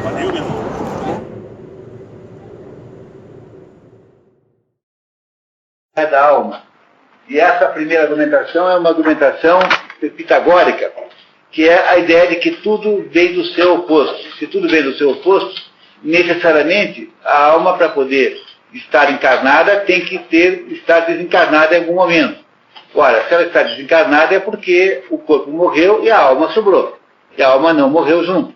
Valeu, meu irmão. Da alma. E essa primeira argumentação é uma argumentação pitagórica, que é a ideia de que tudo vem do seu oposto. Se tudo vem do seu oposto, necessariamente a alma, para poder estar encarnada, tem que estar desencarnada em algum momento. Ora, se ela está desencarnada é porque o corpo morreu e a alma sobrou. E a alma não morreu junto.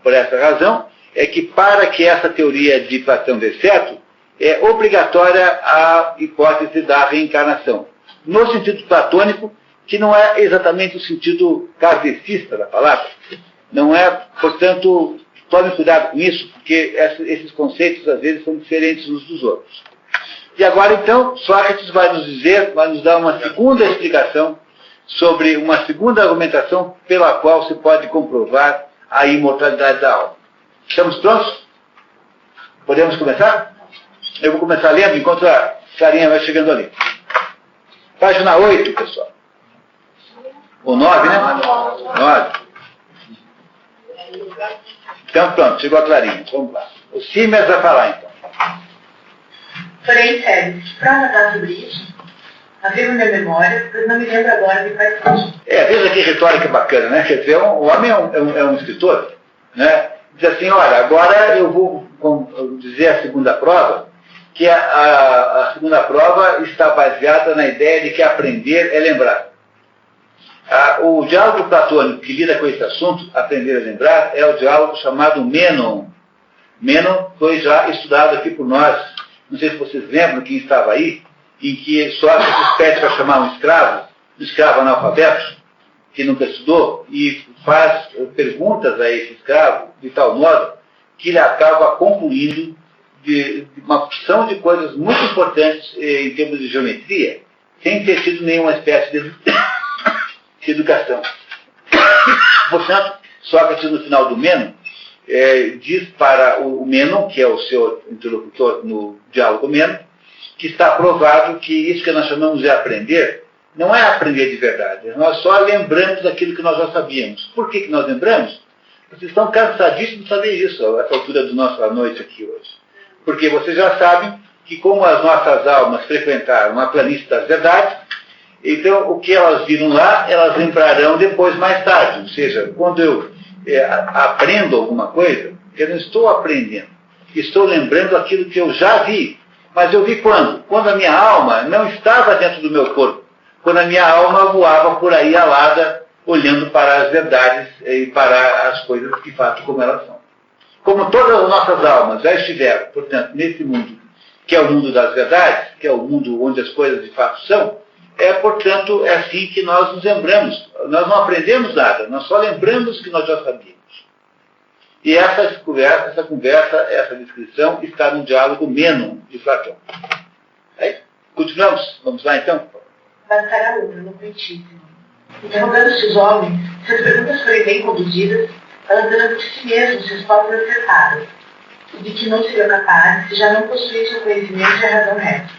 Por essa razão, é que para que essa teoria de Platão dê certo, é obrigatória a hipótese da reencarnação. No sentido platônico, que não é exatamente o sentido kardecista da palavra. Não é, portanto, tomem cuidado com isso, porque esses conceitos, às vezes, são diferentes uns dos outros. E agora, então, Sócrates vai nos dar uma segunda explicação sobre uma segunda argumentação pela qual se pode comprovar a imortalidade da alma. Estamos prontos? Podemos começar? Eu vou começar lendo enquanto a carinha vai chegando ali. Página 8, pessoal. Ou 9, né? 9. Então, pronto, chegou a Clarinha. Vamos lá. O Siemens vai falar, então. Porém, sério, para anotar sobre isso, havia minha memória, pois não me lembro agora de quais são. Veja que retórica bacana, né? Quer dizer, o homem é um escritor, né? Diz assim, olha, agora eu vou dizer a segunda prova, que a segunda prova está baseada na ideia de que aprender é lembrar. O diálogo platônico que lida com esse assunto, aprender a lembrar, é o diálogo chamado Mênon. Mênon foi já estudado aqui por nós. Não sei se vocês lembram quem estava aí, em que Sócrates pede para chamar um escravo analfabeto, que nunca estudou, e faz perguntas a esse escravo, de tal modo que ele acaba concluindo de uma opção de coisas muito importantes em termos de geometria, sem ter tido nenhuma espécie de educação. Portanto, Sócrates, no final do Mênon, diz para o Mênon, que é o seu interlocutor no diálogo Mênon, que está provado que isso que nós chamamos de aprender, não é aprender de verdade. Nós só lembramos daquilo que nós já sabíamos. Por que nós lembramos? Vocês estão cansadíssimos de saber isso, a essa altura da nossa noite aqui hoje. Porque vocês já sabem que como as nossas almas frequentaram a planície das verdades, então o que elas viram lá, elas lembrarão depois, mais tarde. Ou seja, quando eu aprendo alguma coisa, eu não estou aprendendo. Estou lembrando aquilo que eu já vi. Mas eu vi quando? Quando a minha alma não estava dentro do meu corpo. Quando a minha alma voava por aí alada, olhando para as verdades e para as coisas de fato como elas são. Como todas as nossas almas já estiveram, portanto, nesse mundo, que é o mundo das verdades, que é o mundo onde as coisas de fato são, portanto, é assim que nós nos lembramos. Nós não aprendemos nada, nós só lembramos que nós já sabíamos. E essa conversa, essa descrição está no diálogo Mênon de Platão. Aí, continuamos? Vamos lá, então? Bastará outra, no princípio. Interrogando-se os homens, se as perguntas forem bem conduzidas, elas darão por si mesmos respostas acertadas, e de que não seriam capazes se já não possuíssem o conhecimento e a razão reta.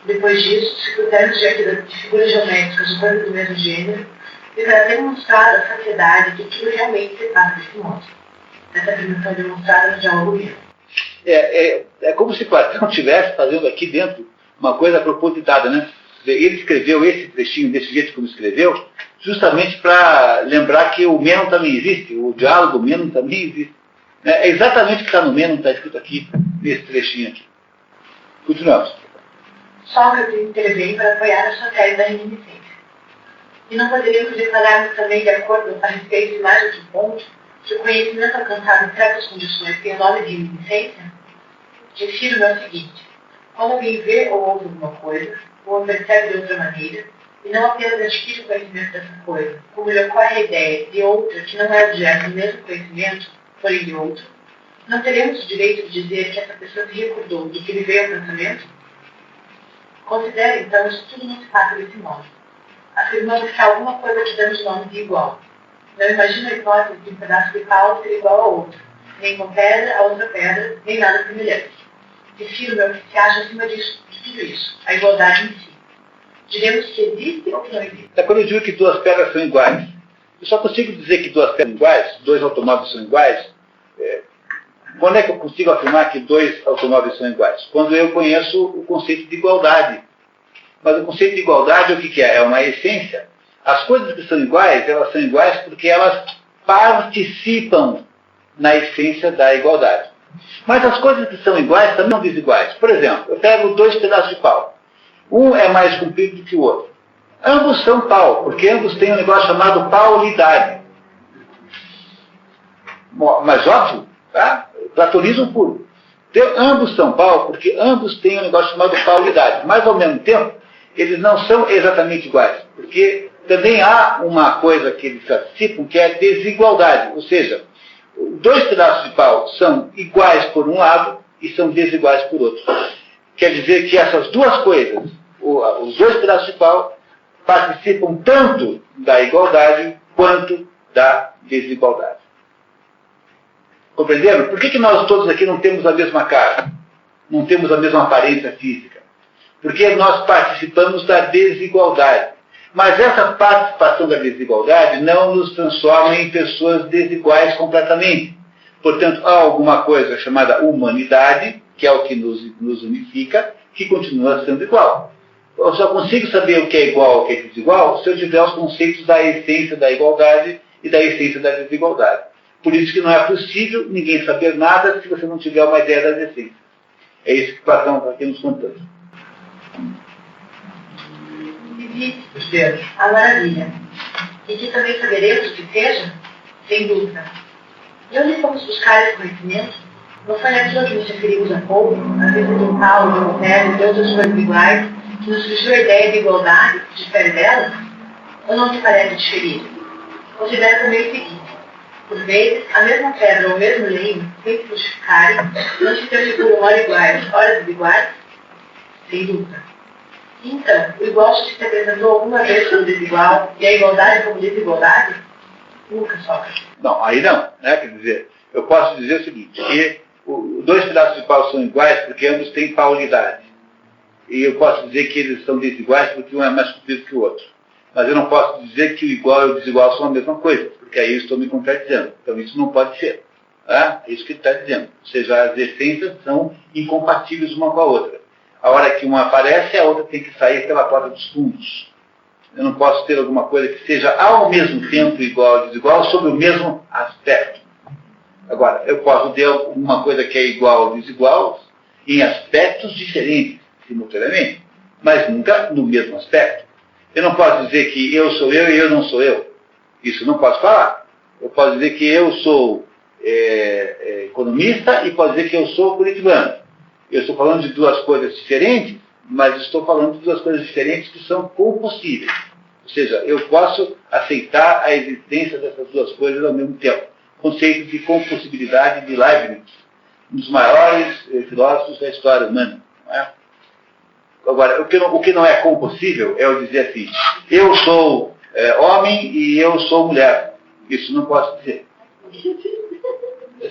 Depois disso, se pudermos diante de figuras geométricas ou coisas do mesmo gênero, deverá ter demonstrado a saciedade de que realmente se passa desse modo. Essa afirmação é demonstrada no diálogo Mênon. É como se Platão estivesse fazendo aqui dentro uma coisa propositada, né? Ele escreveu esse trechinho desse jeito como escreveu, justamente para lembrar que o Mênon também existe, o diálogo Mênon também existe. É exatamente o que está no Mênon, está escrito aqui, nesse trechinho aqui. Continuamos. Sócrates intervém para apoiar a sua tese da reminiscência. E não poderíamos declararmos também, de acordo a respeito de mais outro ponto, que o conhecimento alcançado em certas condições tem o nome de reminiscência? Refiro-me ao seguinte: quando alguém vê ou ouve alguma coisa, ou a percebe de outra maneira, e não apenas adquire o conhecimento dessa coisa, como lhe ocorre a ideia de outra que não é objeto do mesmo conhecimento, porém de outro, não teremos o direito de dizer que essa pessoa se recordou do que lhe veio ao pensamento? Considere, então, isso tudo não se passa desse modo. afirmando que há alguma coisa que damos nome de igual. Não imagina a hipótese de um pedaço de pau ser igual ao outro, nem com pedra a outra pedra, nem nada semelhante. Refiro-me ao que se acha acima disso, de tudo isso, a igualdade em si. Diremos que existe ou que não existe. Quando eu digo que duas pedras são iguais, eu só consigo dizer que duas pedras são iguais, dois automóveis são iguais. Quando é que eu consigo afirmar que dois automóveis são iguais? Quando eu conheço o conceito de igualdade. Mas o conceito de igualdade, o que é? É uma essência. As coisas que são iguais, elas são iguais porque elas participam na essência da igualdade. Mas as coisas que são iguais também são desiguais. Por exemplo, eu pego dois pedaços de pau. Um é mais comprido do que o outro. Ambos são pau, porque ambos têm um negócio chamado paulidade. Mas óbvio, tá? Platonismo puro. Ambos são pau, porque ambos têm um negócio chamado paulidade. Mas, ao mesmo tempo, eles não são exatamente iguais. Porque também há uma coisa que eles participam, que é a desigualdade. Ou seja, dois pedaços de pau são iguais por um lado e são desiguais por outro. Quer dizer que essas duas coisas, os dois pedaços de pau, participam tanto da igualdade quanto da desigualdade. Compreenderam? Por que nós todos aqui não temos a mesma cara? Não temos a mesma aparência física? Porque nós participamos da desigualdade. Mas essa participação da desigualdade não nos transforma em pessoas desiguais completamente. Portanto, há alguma coisa chamada humanidade, que é o que nos unifica, que continua sendo igual. Eu só consigo saber o que é igual e o que é desigual se eu tiver os conceitos da essência da igualdade e da essência da desigualdade. Por isso que não é possível ninguém saber nada se você não tiver uma ideia das essências. É isso que Platão está aqui nos contando. Existe a maravilha. E que também saberemos o que seja? Sem dúvida. De onde fomos buscar esse conhecimento? Não foi naquilo que nos referimos há pouco, a vezes de Paulo, de Monteiro e de outras coisas iguais, que nos surgiu a ideia de igualdade, que difere dela? Ou não te parece diferir? Considera também o seguinte. Por vezes, a mesma pedra ou o mesmo leime, sem se justificarem, não se transfiguram ora iguais, ora desiguais? Sem dúvida. Então, o igual se apresentou alguma vez como desigual e a igualdade como desigualdade? Nunca, Sócrates. Não, aí não. Né? Quer dizer, eu posso dizer o seguinte, que dois pedaços de pau são iguais porque ambos têm paulidade. E eu posso dizer que eles são desiguais porque um é mais comprido que o outro. Mas eu não posso dizer que o igual e o desigual são a mesma coisa, porque aí eu estou me contradizendo. Então isso não pode ser. Tá? É isso que ele está dizendo. Ou seja, as essências são incompatíveis uma com a outra. A hora que uma aparece, a outra tem que sair pela porta dos fundos. Eu não posso ter alguma coisa que seja ao mesmo tempo igual e desigual sobre o mesmo aspecto. Agora, eu posso ter uma coisa que é igual ou desigual em aspectos diferentes, simultaneamente, mas nunca no mesmo aspecto. Eu não posso dizer que eu sou eu e eu não sou eu. Isso não posso falar. Eu posso dizer que eu sou economista e posso dizer que eu sou curitibano. Eu estou falando de duas coisas diferentes, mas estou falando de duas coisas diferentes que são compossíveis. Ou seja, eu posso aceitar a existência dessas duas coisas ao mesmo tempo. Conceito de compossibilidade de Leibniz, um dos maiores filósofos da história humana. Não é? Agora, o que não é compossível é eu dizer assim, eu sou homem e eu sou mulher. Isso não posso dizer.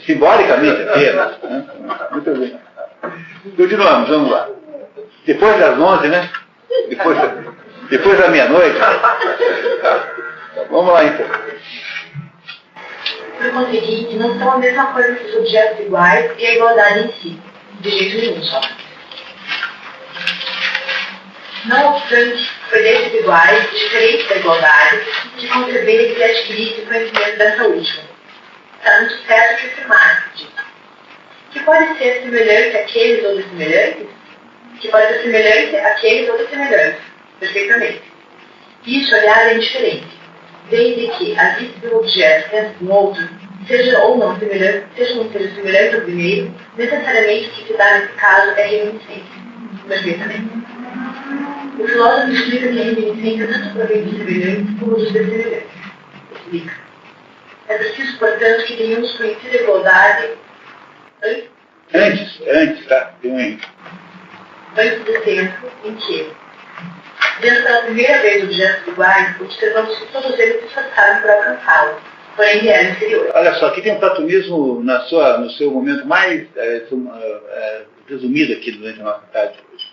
Simbolicamente apenas. Né? Muito bem. Continuamos, vamos lá. Depois das 11, né? Depois da meia-noite. Vamos lá, então. Por conseguinte, não são a mesma coisa que os objetos iguais e a igualdade em si. De jeito nenhum, só. Não obstante, foi desses iguais, diferentes da igualdade, que conceber e adquirir esse conhecimento dessa última. Está muito certo que afirmar, que pode ser semelhante àqueles ou dessemelhantes? Que pode ser semelhante àqueles ou dessemelhantes. Perfeitamente. Isso, aliás, é indiferente. Desde que a vista do objeto dentro de um outro, seja ou não semelhante, seja ou não seja semelhante ao primeiro, necessariamente o que se dá nesse caso é reminiscência. Perfeitamente. O filósofo explica que a reminiscência tanto provém dos semelhantes como dos dessemelhantes. Explica. É preciso, portanto, que tenhamos conhecido a igualdade antes, tá? Tem um antes do tempo em que Vendo pela primeira vez objetos iguais, observamos que todos eles se esforçaram por alcançá-lo, porém ele era inferior. Olha só, aqui tem um platonismo no seu momento mais resumido aqui durante a nossa tarde de hoje.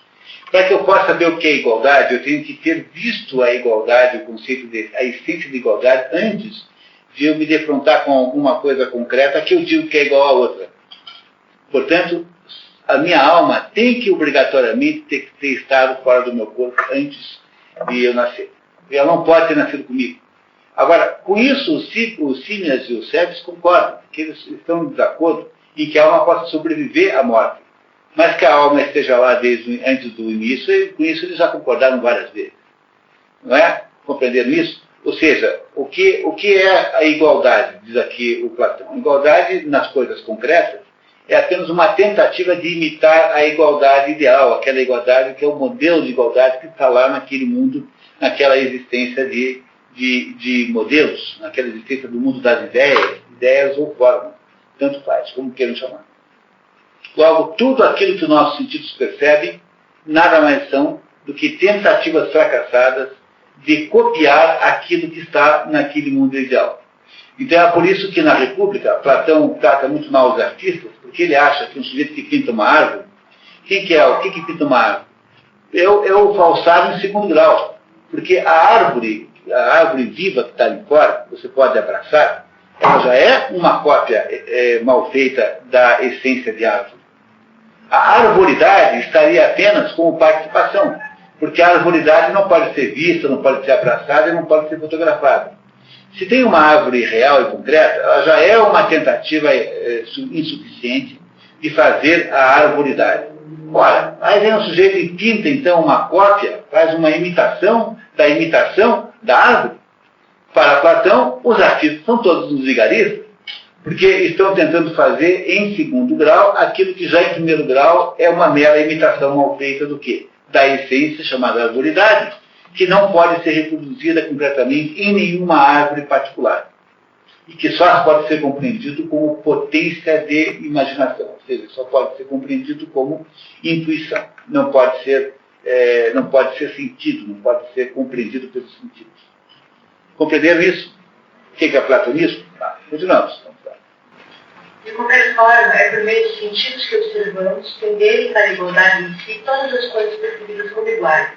Para que eu possa saber o que é igualdade, eu tenho que ter visto a igualdade, o conceito a essência de igualdade, antes de eu me defrontar com alguma coisa concreta que eu digo que é igual a outra. Portanto, a minha alma tem que obrigatoriamente ter estado fora do meu corpo antes de eu nascer. Ela não pode ter nascido comigo. Agora, com isso, os Símias e os Sebes concordam, que eles estão em desacordo em que a alma possa sobreviver à morte. Mas que a alma esteja lá desde antes do início, e com isso eles já concordaram várias vezes. Não é? Compreenderam isso? Ou seja, o que é a igualdade, diz aqui o Platão? A igualdade nas coisas concretas é apenas uma tentativa de imitar a igualdade ideal, aquela igualdade que é o modelo de igualdade que está lá naquele mundo, naquela existência de modelos, naquela existência do mundo das ideias ou formas, tanto faz, como queiram chamar. Logo, tudo aquilo que os nossos sentidos percebem, nada mais são do que tentativas fracassadas de copiar aquilo que está naquele mundo ideal. Então é por isso que na República, Platão trata muito mal os artistas, porque ele acha que um sujeito que pinta uma árvore, o que pinta uma árvore? É o falsário em segundo grau, porque a árvore viva que está ali fora, você pode abraçar, ela já é uma cópia mal feita da essência de árvore. A arboridade estaria apenas como participação, porque a arboridade não pode ser vista, não pode ser abraçada e não pode ser fotografada. Se tem uma árvore real e concreta, ela já é uma tentativa insuficiente de fazer a arboridade. Ora, aí vem um sujeito e pinta então uma cópia, faz uma imitação da árvore. Para Platão, os artistas são todos uns vigaristas, porque estão tentando fazer em segundo grau aquilo que já em primeiro grau é uma mera imitação mal feita do quê? Da essência chamada arboridade, que não pode ser reproduzida concretamente em nenhuma árvore particular. E que só pode ser compreendido como potência de imaginação, ou seja, só pode ser compreendido como intuição. Não pode ser sentido, não pode ser compreendido pelos sentidos. Compreenderam isso? O que é platonismo? Continuamos. De qualquer forma, é por meio dos sentidos que observamos tenderem para a igualdade em si todas as coisas percebidas como iguais.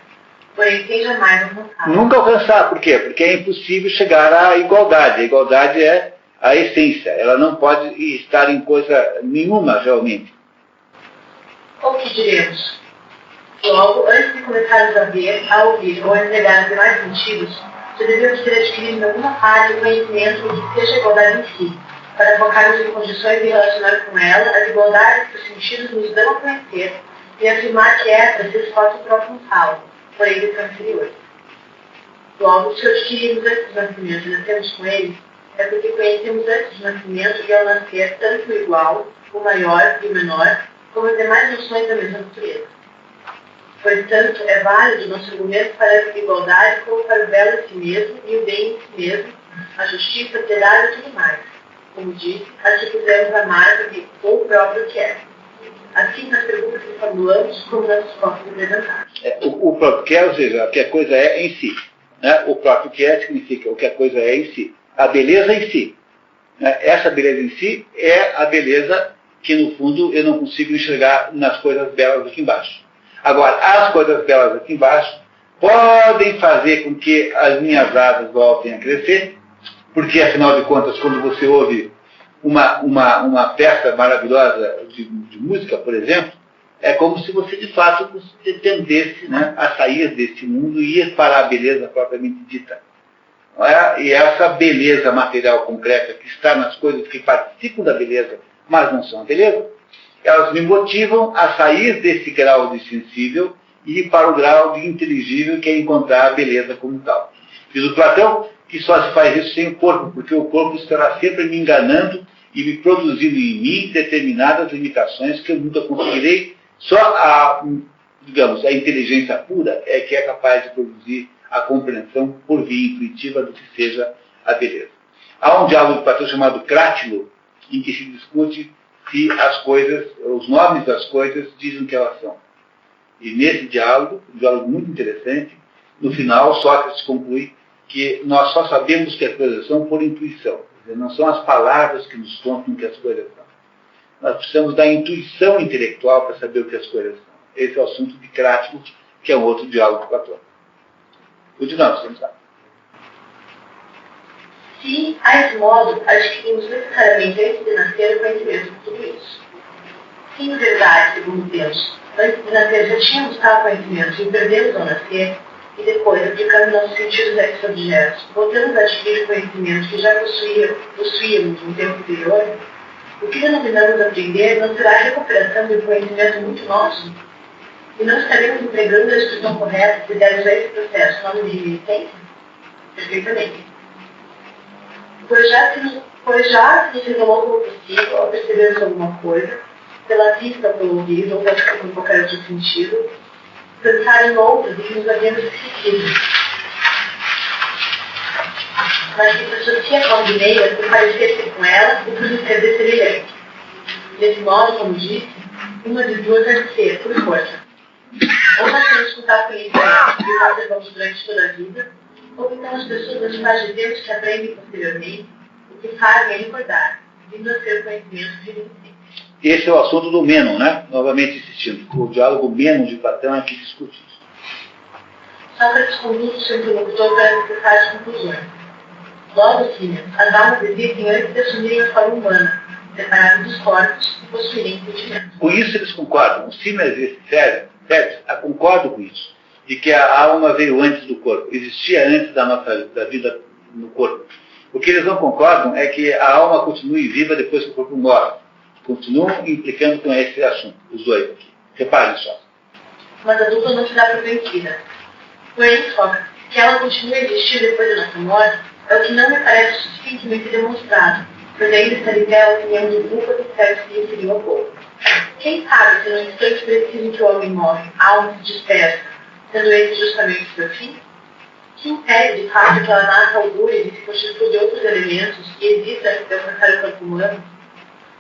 Porém, sem jamais alcançar. Nunca alcançar. Por quê? Porque é impossível chegar à igualdade. A igualdade é a essência. Ela não pode estar em coisa nenhuma, realmente. Ou que diremos? Logo, antes de começarmos a ver, a ouvir ou a empregar os demais sentidos, já devemos ter adquirido em alguma parte o conhecimento do que seja a igualdade em si, para focarmos em condições de relacionar com ela as igualdades que os sentidos nos dão a conhecer e afirmar que essa se esforça para alcançá-la, porém eles são inferiores. Logo, se adquirimos antes do nascimento e nascemos com eles, é porque conhecemos antes do nascimento e ao nascer tanto o igual, o maior e o menor, como as demais noções da mesma natureza. Portanto, é válido nosso argumento para a igualdade como para o belo em si mesmo e o bem em si mesmo, a justiça, a piedade e tudo mais. Como disse, a que pudermos amar o próprio que é. Assim, nas perguntas que formulamos, como nas respostas apresentadas. O próprio que é, ou seja, o que a coisa é em si. Né? O próprio que é significa o que a coisa é em si. A beleza em si. Né? Essa beleza em si é a beleza que, no fundo, eu não consigo enxergar nas coisas belas aqui embaixo. Agora, as coisas belas aqui embaixo podem fazer com que as minhas asas voltem a crescer, porque, afinal de contas, quando você ouve uma peça maravilhosa de música, por exemplo, é como se você, de fato, tendesse, né, a sair desse mundo e ir para a beleza propriamente dita. Não é? E essa beleza material concreta que está nas coisas que participam da beleza, mas não são a beleza, elas me motivam a sair desse grau de sensível e ir para o grau de inteligível, que é encontrar a beleza como tal. Diz o Platão que só se faz isso sem o corpo, porque o corpo estará sempre me enganando e me produzindo em mim determinadas limitações que eu nunca conseguirei. Só a inteligência pura é que é capaz de produzir a compreensão por via intuitiva do que seja a beleza. Há um diálogo de Platão chamado Crátilo, em que se discute se as coisas, os nomes das coisas dizem o que elas são. E nesse diálogo, um diálogo muito interessante, No final, Sócrates conclui que nós só sabemos que as coisas são por intuição. Quer dizer, não são as palavras que nos contam que as coisas são. Nós precisamos da intuição intelectual para saber o que as coisas são. Esse é o assunto de Crático, que é um outro diálogo com Platão. Continuamos, vamos lá. Se, a esse modo, adquirimos necessariamente antes de nascer o conhecimento de tudo isso. Se, em verdade, segundo Deus, antes de nascer já tínhamos tal conhecimento e perdemos ao nascer, e depois, aplicando nossos sentidos a esses objetos, voltamos a adquirir o conhecimento que já possuíamos no tempo anterior, o que denominamos aprender não será a recuperação de um conhecimento muito nosso? E não estaremos empregando a expressão correta se dermos a esse processo o nome de reminiscência? Perfeitamente. Pois já se nos revelou como possível, ao percebermos alguma coisa, pela vista ou pelo ouvido, ou em qualquer outro sentido, pensar em outras e que nos havíamos esquecido. Mas que se associa com a guineia por parecer-se com ela e por lhe ser semelhante. Desse modo, como disse, uma de duas deve ser, por força. Ou nós temos contato com isso e o observamos durante toda a vida, ou então as pessoas das quais dizemos que aprendem posteriormente, o que fazem é recordar, vindo a ser o conhecimento de si. Esse é o assunto do Mênon, né? Novamente insistindo. O diálogo Mênon de Platão é que discute isso. Sócrates conduz o seu interlocutor para necessárias conclusões. Logo, Símeon, as almas existem antes de assumirem a forma humana, separadas dos corpos e possuírem sentimentos. Com isso eles concordam. O Símeon existe, sério, concordo com isso. De que a alma veio antes do corpo, existia antes da vida no corpo. O que eles não concordam é que a alma continue viva depois que o corpo morre. Continuam implicando com esse assunto, os dois aqui. Reparem só. Mas a dupla não se dá por vencida. Porém, Sócrates, que ela continue a existir depois da nossa morte, é o que não me parece suficientemente demonstrado, pois ainda está em pé a opinião do grupo que serve se referiu ao povo. Quem sabe se no instante preciso em que o homem morre, a alma se dispersa, sendo esse justamente o seu fim? Que impede, de fato, que ela nasça augúria e se constitua de outros elementos e exista antes de alcançar o corpo humano?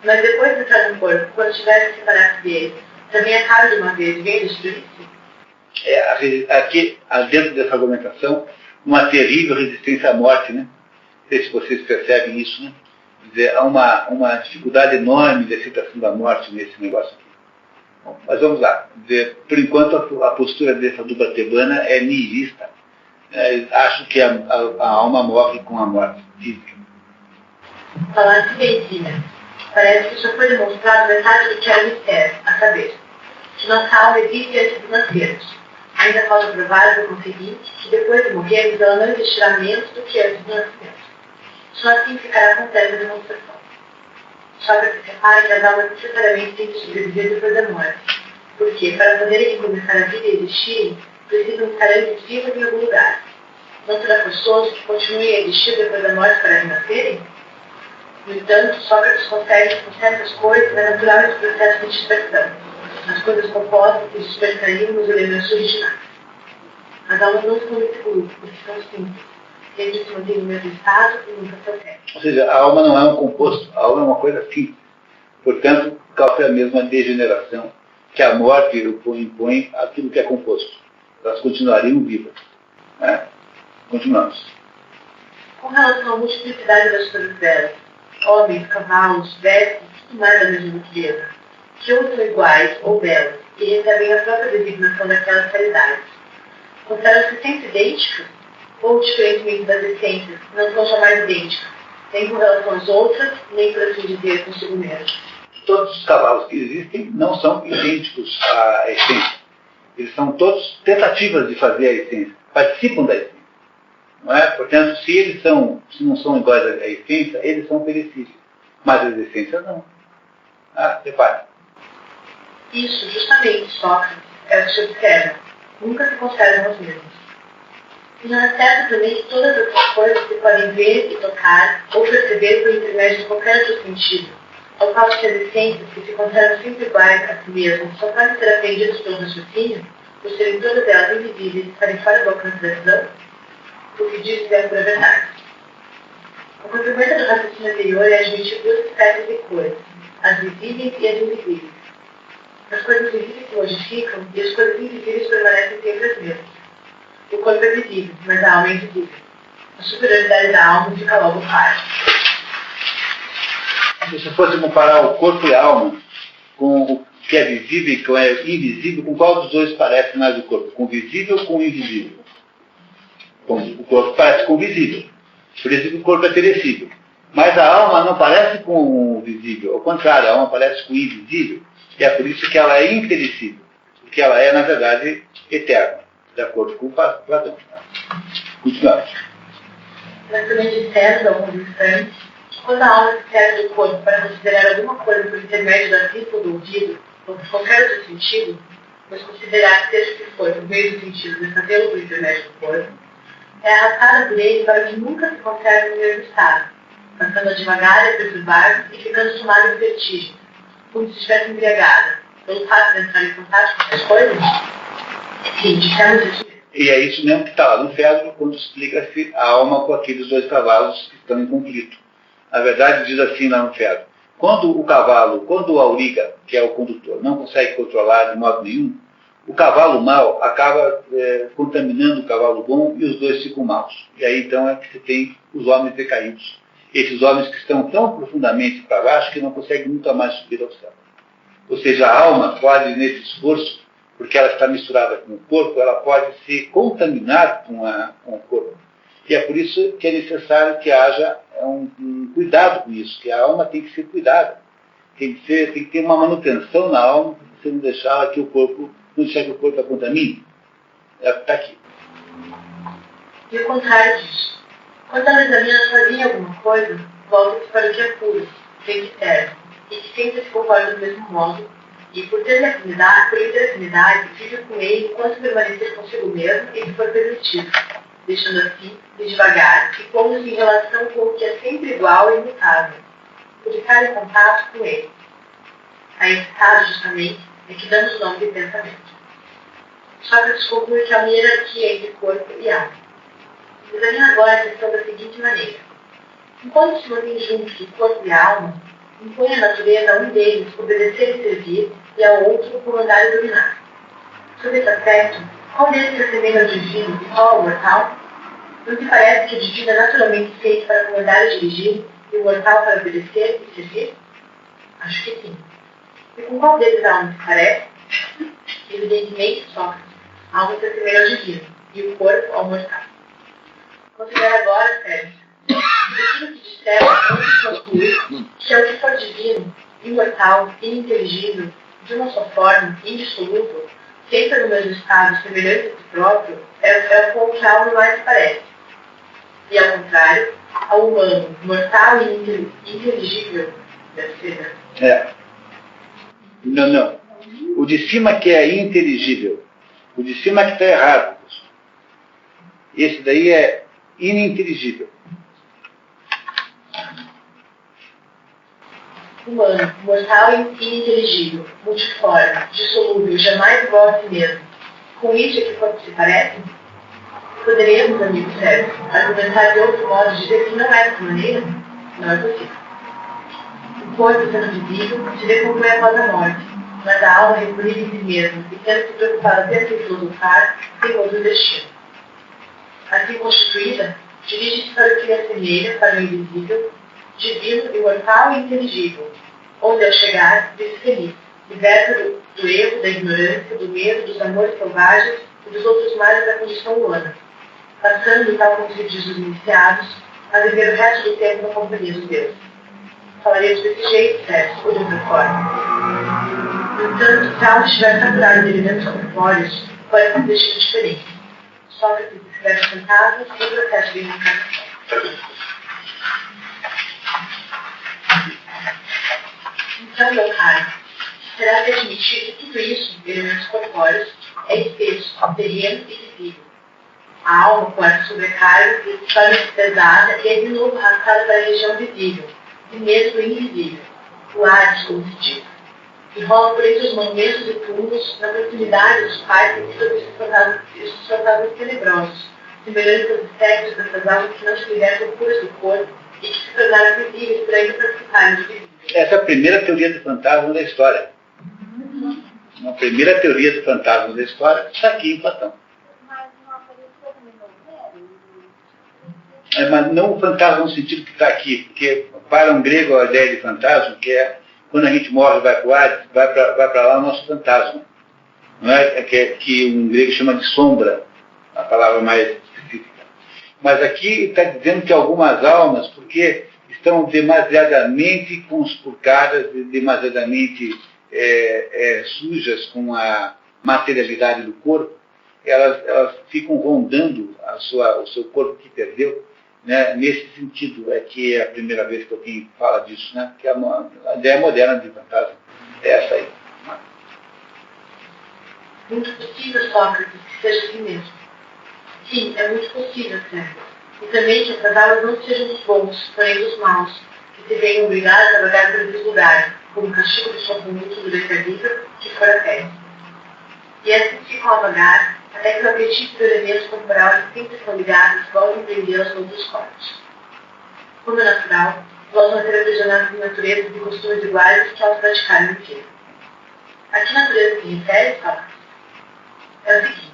Mas depois de entrar no corpo, quando tiver que separar-se dele, também acaba de uma vez, vem destruir-se? Aqui, dentro dessa argumentação, uma terrível resistência à morte, né? Não sei se vocês percebem isso, né? Quer dizer, há uma dificuldade enorme de aceitação da morte nesse negócio aqui. Bom, mas vamos lá. Quer dizer, por enquanto, a postura dessa dupla tebana é nihilista. Acho que a alma morre com a morte física. Falar-se bem, Símeon. Parece que já foi demonstrado metade do que era mistério, a saber, que nossa alma existe antes de nascermos. Ainda falta provar, por conseguinte, que depois de morrermos ela não existirá menos do que antes do nascimento. Só assim ficará completa a demonstração. Sócrates repara que as almas necessariamente têm que sobreviver depois da morte, porque, para poderem começar a vida e existirem, precisam estar antes vivas em algum lugar. Não será forçoso que continuem a existir depois da morte para renascerem? No entanto, Sócrates consegue que com certas coisas é natural esse processo de dispersão. As coisas compostas se dispersariam nos elementos originais. As almas não estão nesse grupo, porque são simples. Sempre se mantêm no mesmo estado e nunca se alteram. Ou seja, a alma não é um composto, a alma é uma coisa simples. Portanto, causa a mesma degeneração que a morte impõe àquilo que é composto. Elas continuariam vivas. Né? Continuamos. Com relação à multiplicidade das coisas belas, homens, cavalos, vestes, tudo mais da mesma natureza, que ou são iguais ou belas, e recebem a própria designação daquelas qualidades. Consideram-se sempre idênticas, ou, diferentemente das essências, não são jamais idênticas, nem com relação às outras, nem, por assim dizer, consigo mesmo. Todos os cavalos que existem não são idênticos à essência. Eles são todos tentativas de fazer a essência, participam da essência. Não é? Portanto, se não são iguais à essência, eles são perecíveis. Mas as essências não. Repare. Isso, justamente, Sócrates, é o que se observa. Nunca se conservam as mesmas. E não é certo também que todas essas coisas se podem ver e tocar ou perceber por intermédio de qualquer outro sentido, ao passo que as essências, que se conservam sempre iguais a si mesmas, só podem ser aprendidas pelo raciocínio, por serem todas elas invisíveis e estarem fora do alcance da visão? O que diz é pura verdade. O complemento do raciocínio anterior é admitir duas espécies de coisas, as visíveis e as invisíveis. As coisas visíveis se modificam e as coisas invisíveis permanecem sempre as mesmas. O corpo é visível, mas a alma é invisível. A superioridade da alma fica logo clara. Se você fosse comparar o corpo e a alma com o que é visível e o que é invisível, com qual dos dois parece mais o corpo? Com o visível ou com o invisível? O corpo parece com o visível. Por isso que o corpo é perecível. Mas a alma não parece com o visível. Ao contrário, a alma parece com o invisível. E é por isso que ela é imperecível. Porque ela é, na verdade, eterna. De acordo com o Platão. Continuamos. Nós também dissemos, há alguns instantes, que quando a alma se serve do corpo para considerar alguma coisa por intermédio da vista ou do ouvido, ou por qualquer outro sentido, mas considerar que seja o que for por meio do sentido de fazê-lo por intermédio do corpo, é arrastada por ele para que nunca se conserve no mesmo estado, passando devagar a perturbar e ficando sumada de vertigem, como se estivesse embriagada, pelo fato de entrar em contato com essas coisas? Sim, dissemos isso. E é isso mesmo que está lá no Fedro, quando explica-se a alma com aqueles dois cavalos que estão em conflito. Na verdade, diz assim lá no Fedro: quando o cavalo, quando o auriga, que é o condutor, não consegue controlar de modo nenhum, o cavalo mau acaba contaminando o cavalo bom e os dois ficam maus. E aí então é que você tem os homens decaídos. Esses homens que estão tão profundamente para baixo que não conseguem nunca mais subir ao céu. Ou seja, a alma pode, nesse esforço, porque ela está misturada com o corpo, ela pode se contaminar com o corpo. E é por isso que é necessário que haja um cuidado com isso, que a alma tem que ser cuidada. Tem que ter uma manutenção na alma, para você não deixar que o corpo, não deixar que o corpo a contamine. Está aqui. E o contrário disso. Quando ela examina sozinha alguma coisa, volta-se para o que é puro, sem que serve, e que sempre se comporta do mesmo modo, e por ter afinidade, vive com ele enquanto permanecer consigo mesmo e se for permitido, deixando assim, de devagar, e pondo-se em relação com o que é sempre igual e imutável, por estar em contato com ele. A esse estado, justamente, é que damos o nome de pensamento. Sócrates conclui que há uma hierarquia entre corpo e alma. Examina agora a questão da seguinte maneira: enquanto se mantém juntos o corpo e a alma, impõe a natureza a um deles obedecer e servir, e ao outro comandar e dominar. Sob esse aspecto, qual deles se assemelha ao divino e qual ao mortal? Não te parece que o divino é naturalmente feito para comandar e dirigir, e o mortal para obedecer e servir? Acho que sim. E com qual deles a alma se parece? Evidentemente, Sócrates, a alma se assemelha ao divino, e o corpo ao mortal. Considera agora, Sérgio, aquilo que dissemos, vamos concluir que é o que for divino, imortal, ininteligível, de uma só forma, indissolúvel, sempre no mesmo estado, semelhante a si próprio, é com o que a alma mais se parece. E, ao contrário, ao humano, mortal e inteligível, deve ser, né? Não. O de cima que é inteligível. O de cima que está errado. Esse daí é ininteligível. Humano, mortal e ininteligível, multiforme, dissolúvel, jamais igual a si mesmo. Com isso é que quanto se parecem? Poderíamos, amigo Sérgio, argumentar de outro modo, dizer que não é dessa maneira? Não é possível. O corpo, sendo visível, se decompõe após a morte, mas a alma recolhida em si mesma e tendo se preocupado apenas em filosofar, tem outro destino. Assim constituída, dirige-se para o que lhe assemelha, para o invisível, divino, imortal e inteligível, onde ao chegar, vive feliz, liberta do erro, da ignorância, do medo, dos amores selvagens e dos outros males da condição humana, passando, tal como se diz os iniciados, a viver o resto do tempo na companhia dos deuses. Falaremos desse jeito, certo, ou de outra forma. No entanto, se a alma estiver saturada de elementos corpóreos, pode ter um destino diferente. Sócrates escreve sentado sem processo de reencarnação. Então, meu caro, será que admitir que tudo isso, elementos corpóreos, é espesso, terreno e visível? A alma, com essa sobrecarga, torna-se pesada e é de novo arrastada para a região visível, e mesmo invisível, o Hades, como se diz, e rola por entre os monumentos e túmulos na proximidade dos pais que sobre esses fantasmas tenebrosos, semelhantes aos espectros dessas almas que não se libertam puras do corpo e que se tornaram visíveis por ainda participarem do visível. Essa é a primeira teoria do fantasma da história. A primeira teoria do fantasma da história está aqui em Platão. Mas não apareceu mas não o fantasma no sentido que está aqui, porque para um grego a ideia de fantasma, que é quando a gente morre vai para o ar, vai para lá o nosso fantasma. Não é? Que um grego chama de sombra, a palavra mais específica. Mas aqui está dizendo que algumas almas, porque estão demasiadamente conspurcadas, demasiadamente sujas com a materialidade do corpo, elas ficam rondando o seu corpo que perdeu, né? Nesse sentido, é que é a primeira vez que alguém fala disso, né? Que a ideia moderna de fantasma é essa aí. Muito possível, Sócrates, que seja assim mesmo. Sim, é muito possível, certo? E também que essas almas não sejam dos bons, porém dos maus, que se venham obrigados a vagar por esses lugares, como castigo de sua conduta durante a vida, que for a terra. E assim ficam a vagar, até que o apetite do elemento corporal que sempre são ligados voltem a prender aos outros corpos. Como é natural, voltam a ser aprisionados em naturezas e costumes iguais que elas praticaram no dia. A que natureza se refere, Sócrates? É o seguinte: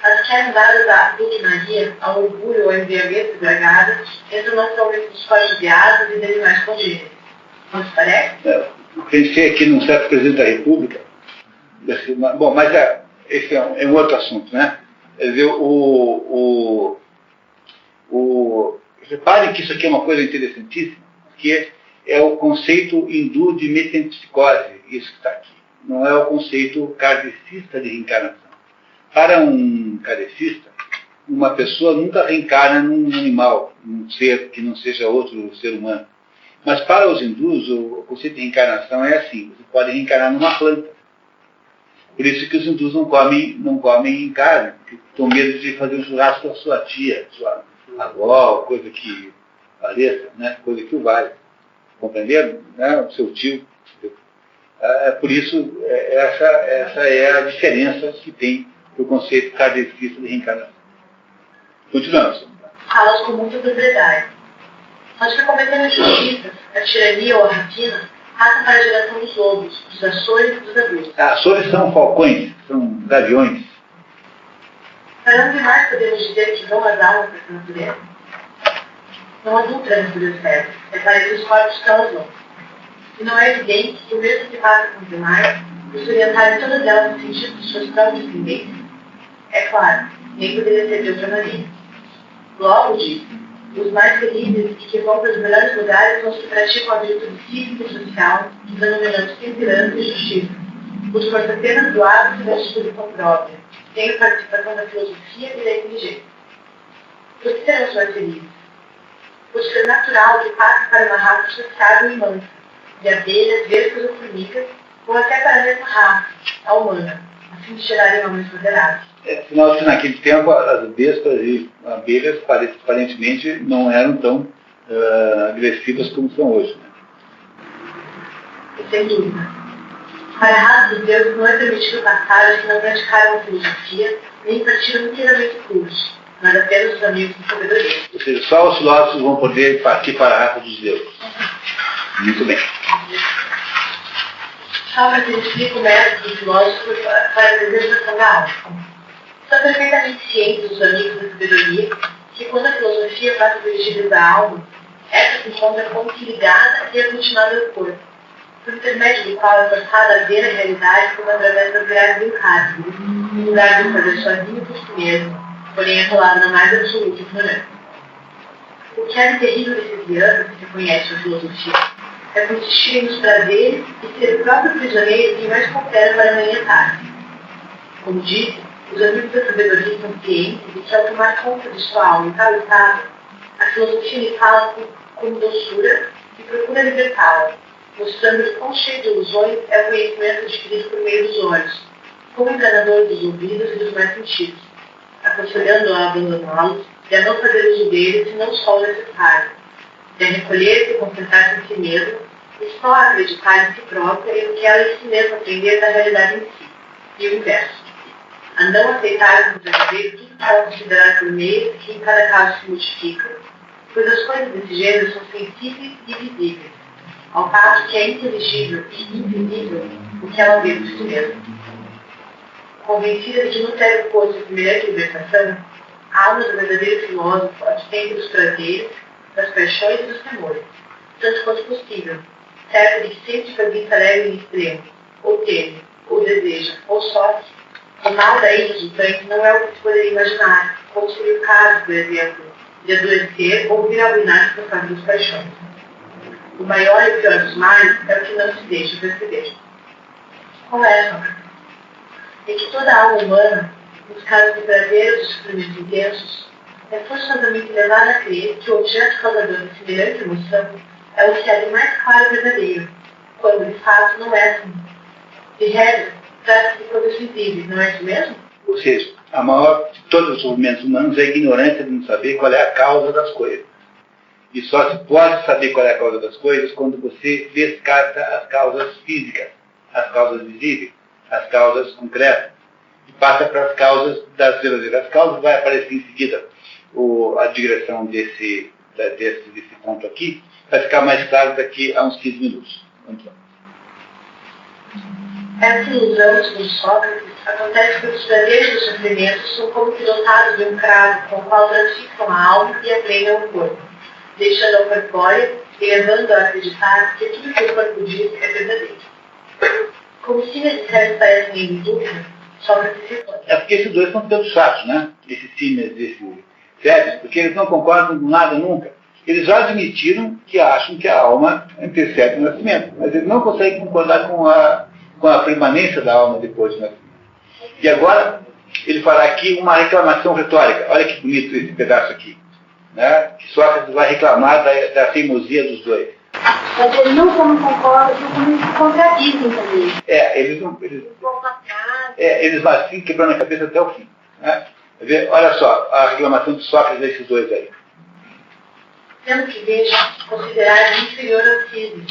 as que eram dadas à doutrinaria, ao orgulho ou à embriaguez embriagada, entram naturalmente nos corpos de asas e de animais congêneres. Não se parece? Eu pensei aqui num certo presidente da República. Bom, mas esse é um outro assunto, né? Quer dizer, reparem que isso aqui é uma coisa interessantíssima, que é o conceito hindu de metempsicose, isso que está aqui. Não é o conceito kardecista de reencarnação. Para um kardecista, uma pessoa nunca reencarna num animal, num ser que não seja outro ser humano. Mas para os hindus, o conceito de reencarnação é assim: você pode reencarnar numa planta. Por isso que os hindus não comem carne, porque estão medo de fazer um churrasco com a sua tia, sua avó, coisa que pareça, né? Coisa que o vale. Compreenderam? Né? O seu tio. Por isso, essa é a diferença que tem do conceito kardecista de reencarnação. Continuamos. Falas com muita propriedade. Mas que cometendo injustiças, a tirania ou a rapina, passam para a geração dos lobos, dos açores e dos adultos. Açores são falcões, são gaviões. Para onde mais podemos dizer que vão as almas dessa natureza? Não adulta a natureza certa, é para esses corpos que elas vão. E não é evidente que o mesmo que passa com os demais, os orientarem todas elas no sentido de suas próprias tendências? É claro, nem poderia ser de outra maneira. Logo diz, os mais felizes e que vão para os melhores lugares são os que praticam a virtude cívica e social, denominando temperança e justiça, os força apenas do hábito e da disposição própria, têm participação da filosofia e da inteligência. Por que serão os mais felizes? Por ser natural que passe para uma raça sociável e mansa, de abelhas, vespas ou formigas, ou até para a mesma raça, a humana, a fim de gerarem homens moderados. Afinal, naquele tempo, as vespas e abelhas aparentemente não eram tão agressivas como são hoje. Né? E sem dúvida. Para a raça dos deuses não é permitido passar os que não praticaram a filosofia, nem partiram inteiramente puros, mas apenas os amigos de sabedoria. Ou seja, só os filósofos vão poder partir para a raça dos deuses. Muito bem. Sócrates explica o método do filósofo para a preservação da alma. São perfeitamente cientes os amigos da sabedoria que quando a filosofia passa a dirigir da alma, essa se encontra como que ligada e aglutinada ao corpo, por intermédio do qual é forçada a ver a realidade como através das grades do encargo, em lugar de fazer sozinho por si mesmo, porém atolado na mais absoluta ignorância. O que há de terrível nesses vianos que se conhece na filosofia é consistir nos prazeres e ser o próprio prisioneiro quem mais coopera para amanhetar. Como disse, os amigos da sabedoria são cientes de que ao tomar conta de sua alma em tal estado, a filosofia lhe fala com doçura e procura libertá-la, mostrando-lhe quão cheio de ilusões é o conhecimento adquirido por meio dos olhos, como enganador dos ouvidos e dos mais sentidos, aconselhando-a a abandoná-los e a não fazer uso deles senão só o necessário, de a recolher-se e concentrar-se em si mesmo e só a acreditar em si própria e no que ela em si mesma aprender da realidade em si, e o inverso. A não aceitar como verdadeiro tudo que ela considerar por meio que em cada caso se modifica, pois as coisas desse gênero são sensíveis e visíveis, ao passo que é inteligível e invisível o que ela vê por si mesma. Convencida de que não deve pôr-se a semelhante libertação, A alma do verdadeiro filósofo abstém dos prazeres, das paixões e dos temores, tanto quanto possível, certo de que sempre que alguém se alega em extremo, ou teme, ou deseja, ou sofre, o mal daí resultante não é o que se poderia imaginar, como seria o caso, por exemplo, de adoecer ou vir a arruinar-se por causa das paixões. O maior e pior dos males é o que não se deixa perceber. Qual é, Sócrates? É que toda a alma humana, nos casos de prazer ou sofrimentos intensos, é forçosamente levada a crer que o objeto causador de semelhante emoção é o sede mais claro e verdadeiro, quando de fato não é assim. De regra, trata-se de coisas visíveis, não é isso mesmo? Ou seja, a maior de todos os sofrimentos humanos é a ignorância de não saber qual é a causa das coisas. E só se pode saber qual é a causa das coisas quando você descarta as causas físicas, as causas visíveis, as causas concretas, e passa para as causas das verdadeiras causas. Vai aparecer em seguida a digressão desse ponto aqui, vai ficar mais claro daqui a uns 15 minutos. Vamos lá. Essa ilusão, segundo Sócrates, acontece porque os prazeres dos sofrimentos são como que dotados de um cravo com o qual transfixam a alma e aprendam o corpo, deixando-a corpórea e levando-a a acreditar que tudo que o corpo diz é verdadeiro. Como se necessários parecem em dúvida, Sócrates responde. É porque esses dois são todos chatos, né? Esses símiles, esses sérios, porque eles não concordam com nada nunca. Eles já admitiram que acham que a alma antecede o nascimento, mas eles não conseguem concordar com a permanência da alma depois do nascimento. E agora, ele fará aqui uma reclamação retórica. Olha que bonito esse pedaço aqui. Né? Que Sócrates vai reclamar da teimosia dos dois. Mas eles não como concordam, como se contradizem também. Eles vão assim quebrando a cabeça até o fim. Né? Olha só, a reclamação de Sócrates desses dois aí. Sendo que veja, considerar inferior ao cisne,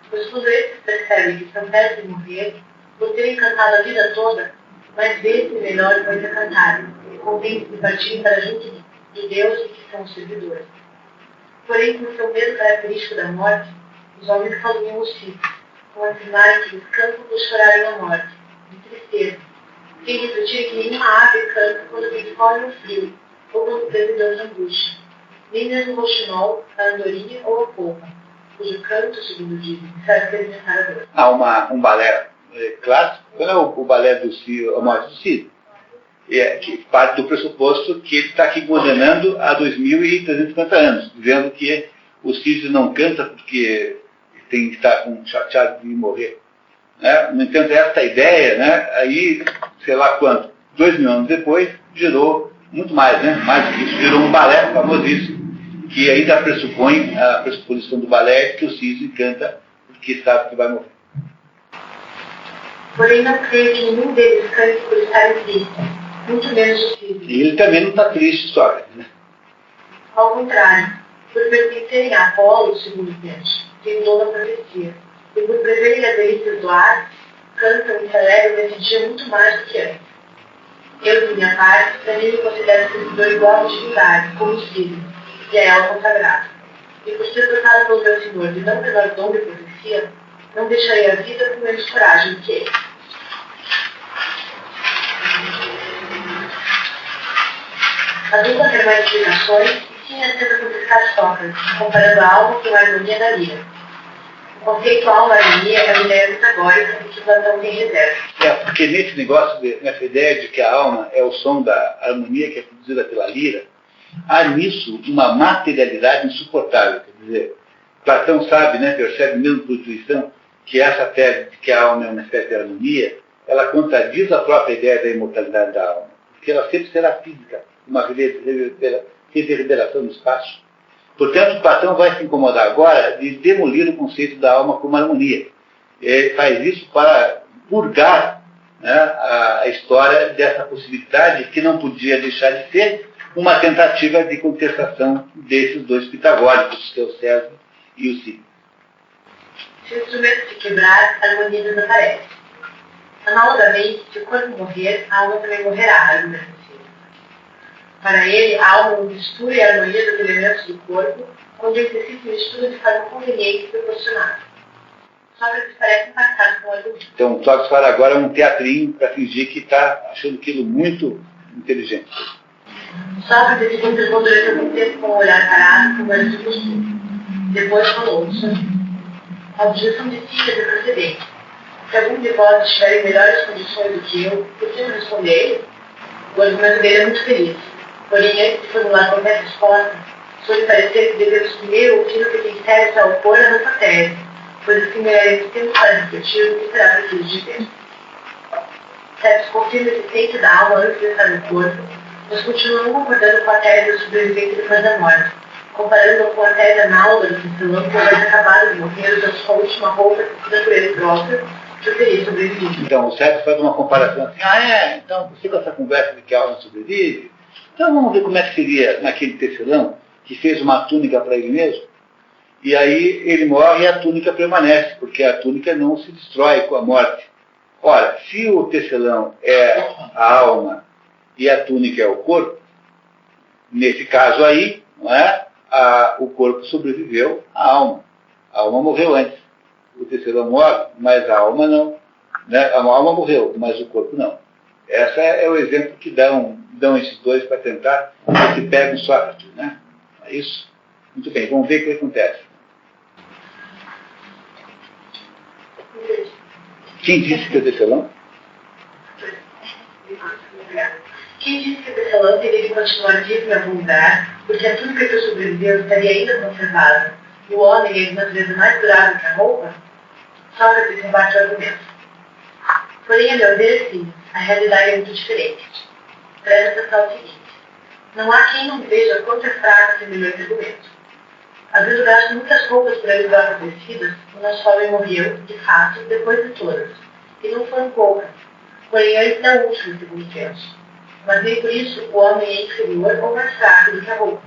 pois quando eles percebem que estão perto de morrer, por terem cantado a vida toda, mais vezes e melhor depois de cantarem, e convém de partirem para junto de Deus e que são os servidores. Porém, por seu medo característico da morte, os homens caluniam os filhos, com afirmarem que eles cantam por chorarem a morte, de tristeza, sem refletir que nenhuma ave canta quando vem fora no frio, ou quando teve dor de angústia, nem mesmo o roxinol, a andorinha ou a polpa, cujo canto, segundo dizem, serve para alimentar a dor. Há um balé clássico, qual é o balé do Cisne, a morte do Cisne? Que parte do pressuposto que ele está aqui condenando há 2.350 anos, dizendo que o Cisne não canta porque tem que estar chateado de morrer. Né? No entanto, essa ideia, né, aí, sei lá quanto, 2.000 anos depois, gerou muito mais, né? Mais do que isso, gerou um balé famosíssimo, que ainda pressupõe a pressuposição do balé que o Cisne canta porque sabe que vai morrer. Porém, não creio que nenhum deles cante por estar triste, muito menos o Cisne. E ele também não está triste, Sócrates, né? Ao contrário, por pertencerem a Apolo, segundo penso, que o dom da profecia, e por preverem as delícias do ar, cantam e celebram nesse dia muito mais do que antes. Eu, de minha parte, também me considero servidor igual à divindade, como o Cisne, e a ela consagrado. E por ser tratado pelo meu Senhor de não menor dom de profecia, não deixarei a vida com menos coragem do que ele. A dupla tem mais explicações e tinha tenta contestar Sócrates, comparando a alma com a harmonia da lira. O conceito alma-harmonia é uma ideia pitagórica e que Platão tem reserva. Porque nesse negócio, nessa ideia de que a alma é o som da harmonia que é produzida pela lira, há nisso uma materialidade insuportável. Quer dizer, Platão sabe, né, percebe mesmo por intuição, que essa tese de que a alma é uma espécie de harmonia, ela contradiz a própria ideia da imortalidade da alma. Porque ela sempre será física, uma reverberação no espaço. Portanto, Platão vai se incomodar agora de demolir o conceito da alma como harmonia. Ele faz isso para purgar, né, a história dessa possibilidade que não podia deixar de ser uma tentativa de contestação desses dois pitagóricos, que é o César e o Cisne. Se o instrumento se quebrar, a harmonia desaparece. Analogamente, se o corpo morrer, a alma também morrerá, argumenta Cisne. Para ele, a alma mistura e a harmonia dos elementos do corpo, onde exercita o estudo de forma conveniente e proporcionada. Sócrates parece impactado com o argumento. Então, Sócrates fala agora um teatrinho para fingir que está achando aquilo muito inteligente. Sócrates se contemplou durante algum tempo com um olhar parado, como era de costume. Depois falou sobre a objeção de Cícero é procedente. Se algum de vós estiver em melhores condições do que eu, por que não responder? O argumento dele é muito feliz. Porém, antes de formular qualquer resposta, suele parecer que devemos primeiro ouvir o que tem sério a opor à nossa tese, pois assim ganharemos tempo para refletir o que será preciso dizer. Certos confirma a existência da alma antes de estar no corpo, mas continuam concordando com a tese da sobrevivência depois da morte, comparando com a tese análoga do tecelão que houvesse acabado de morrer usando sua última roupa de natureza própria, que teria sobrevivido. Então, o Sérgio faz uma comparação assim, então você com essa conversa de que a alma sobrevive, então vamos ver como é que seria naquele tecelão que fez uma túnica para ele mesmo, e aí ele morre e a túnica permanece, porque a túnica não se destrói com a morte. Ora, se o tecelão é a alma e a túnica é o corpo, nesse caso aí, não é? O corpo sobreviveu à alma. A alma morreu antes. O tecelão morre, mas a alma não. Né? A alma morreu, mas o corpo não. Esse é o exemplo que dão esses dois para tentar que pegam Sócrates. Né? É isso? Muito bem, vamos ver o que acontece. Quem disse que é o tecelão? Quem disse que o tecelão teria de continuar vivo em algum lugar, porque a túnica que sobreviveu estaria ainda conservada, e o homem é de natureza mais durável que a roupa? Sócrates rebate o argumento. Porém, a meu ver, sim, a realidade é muito diferente. Presta atenção ao seguinte: não há quem não veja quanto é fraco semelhante argumento. Às vezes gasto muitas roupas para ajudar as tecidas, o nosso homem morreu, de fato, depois de todas. E não foram poucas, porém antes da última, segundo penso. Mas nem por isso o homem é inferior ou mais fraco do que a roupa.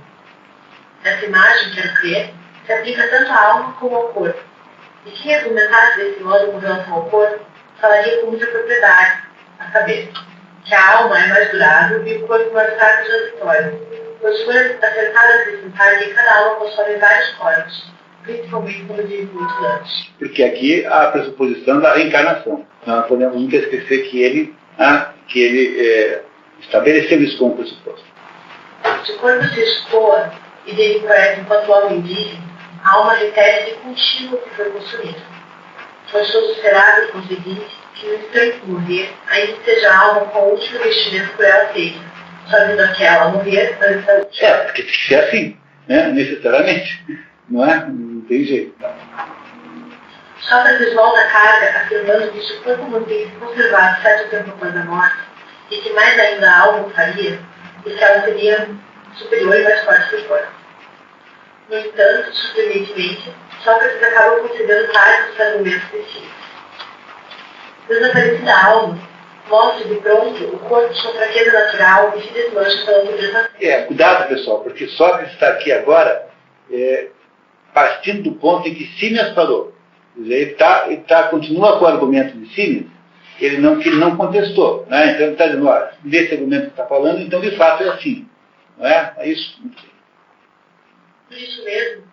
Essa imagem, quero crer, se aplica tanto à alma como ao corpo. E quem argumentasse desse modo com relação ao corpo, falaria com muita propriedade, a saber, que a alma é mais durável e o corpo mais fraco e transitório. Pois foi acertado acrescentar que cada alma possui vários corpos, principalmente como diz muito antes. Porque aqui há a pressuposição da reencarnação. Nós podemos nunca esquecer que ele estabeleceu isso como pressuposto. Se o corpo se escoa e dele parece enquanto o homem vive, a alma repete de contínuo o que foi consumido. Pois todos será conseguinte que no instante de morrer, ainda seja a alma com o último vestimento por ela feita, sabendo aquela morrer antes da última. Porque tem que ser assim, né? Necessariamente. Não é? Não tem jeito. Sócrates volta à carga, afirmando que se o corpo mantém-se conservado certo tempo após a morte, e que mais ainda a alma faria, e que ela seria superior e mais forte que o corpo. No entanto, surpreendentemente, Sócrates acaba considerando parte dos argumentos específicos. Desaparecida a alma, mostra de pronto o corpo sua fraqueza natural e se desmancha pela utilização. Cuidado, pessoal, porque Sócrates está aqui agora partindo do ponto em que Símias parou. Quer dizer, ele continua com o argumento de Símias, que ele não contestou. Né? Então ele está dizendo, desse argumento que está falando, então de fato é assim. Não é? É isso? Por isso mesmo,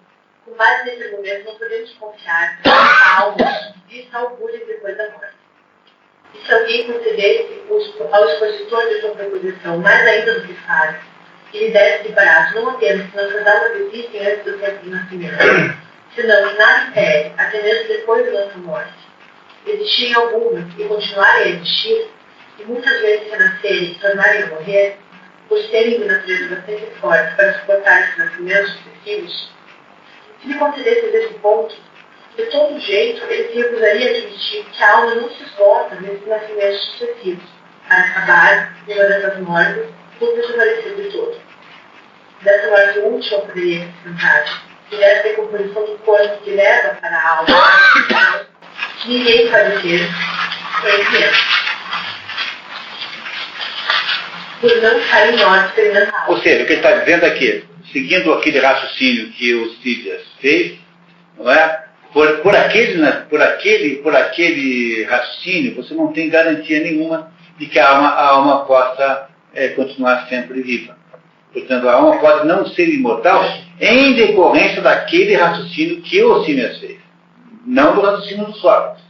com base nesse argumento, não podemos confiar que a alma vista augure depois da morte. E se alguém concedesse ao expositor de sua proposição mais ainda do que falha, e lhe desse de barato não apenas que nossas almas existem antes do tempo do nascimento, senão que nada impede, até mesmo depois da nossa morte, existirem algumas e continuarem a existir, e muitas vezes renascerem e tornarem a morrer, por serem de natureza bastante forte para suportar esses nascimentos sucessivos, se lhe concedesse desse ponto, de todo jeito ele se recusaria a admitir que a alma não se esgota nesses nascimentos sucessivos, para acabar, de uma dessas mortes, por desaparecer de todo. Dessa morte última poderia acrescentar, e dessa decomposição do corpo que leva para a alma, ninguém pode ter conhecimento. Por não estar em ordem experimental. Ou seja, o que ele está dizendo aqui, seguindo aquele raciocínio que o Cícero fez, não é? Por aquele raciocínio, você não tem garantia nenhuma de que a alma possa continuar sempre viva. Portanto, a alma pode não ser imortal em decorrência daquele raciocínio que o Cícero fez, não do raciocínio do Sócrates.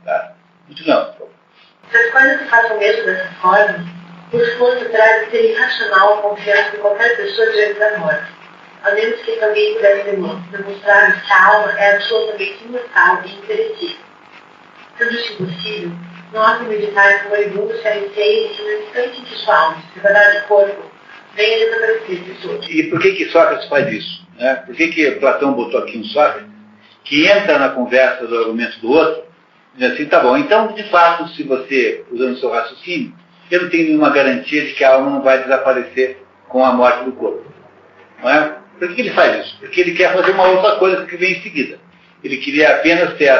Tá? Muito não. Se as coisas se façam mesmo dessa forma, Por força traz ser irracional a confiança de qualquer pessoa diante da morte, a menos que alguém pudesse demonstrar que a alma é absolutamente imortal e imperecível. Sendo isso impossível, não há que meditar que o moribundo se arreceie que no instante em que sua alma se separar do corpo, venha desaparecer de todo. E por que Sócrates faz isso? Né? Por que Platão botou aqui um Sócrates que entra na conversa do argumento do outro, diz assim, tá bom, então, de fato, se você, usando o seu raciocínio, eu não tenho nenhuma garantia de que a alma não vai desaparecer com a morte do corpo. Não é? Por que ele faz isso? Porque ele quer fazer uma outra coisa que vem em seguida. Ele queria apenas ter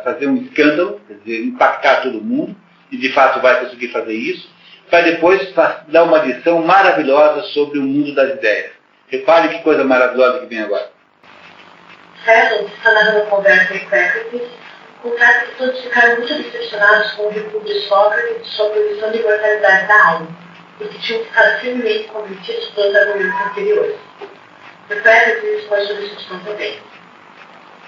fazer um escândalo, quer dizer, impactar todo mundo, e de fato vai conseguir fazer isso, para depois dar uma lição maravilhosa sobre o mundo das ideias. Repare que coisa maravilhosa que vem agora. César, que está narrando a conversa em Sócrates, constata que todos ficaram muito decepcionados com o recuo de Sócrates de sua posição de imortalidade da alma, porque tinham ficado firmemente convencidos pelos argumentos anteriores. Sócrates expõe sua decepção também.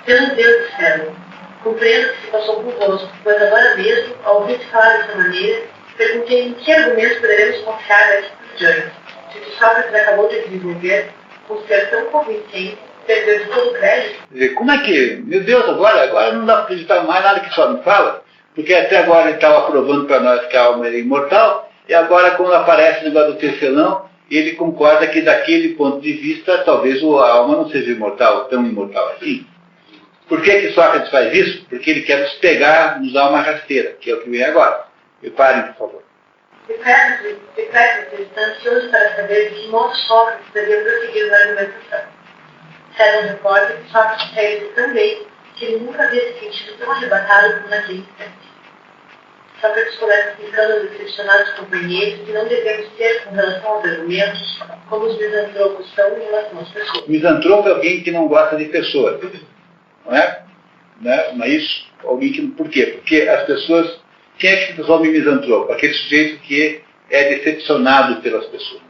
Pelo Deus do céu, compreendo que se passou convosco, pois agora mesmo, ao ouvir-se falar dessa maneira, perguntei em que argumentos poderemos confiar daqui por diante, se o que Sócrates acabou de desenvolver, com ser tão convincente, perdeu de todo o crédito. Como é que, meu Deus, agora não dá para acreditar mais nada que só me fala, porque até agora ele estava provando para nós que a alma era imortal, e agora quando aparece o negócio do tecelão, ele concorda que daquele ponto de vista, talvez a alma não seja imortal, tão imortal assim. Por que Sócrates faz isso? Porque ele quer nos pegar, nos dar uma rasteira, que é o que vem agora. Reparem, por favor. Sócrates está ansioso para saber de que modo Sócrates devia prosseguir na argumentação. César reporta que Sócrates saiu também que ele nunca havia se sentido tão arrebatado como naquele instante. Sócrates começa explicando aos decepcionados companheiros que não devemos ter com relação aos argumentos como os misantropos são em relação às pessoas. Misantropo é alguém que não gosta de pessoas. Não é? Mas isso, alguém que... Por quê? Porque as pessoas... Quem é que resolve misantropo? Aquele sujeito que é decepcionado pelas pessoas.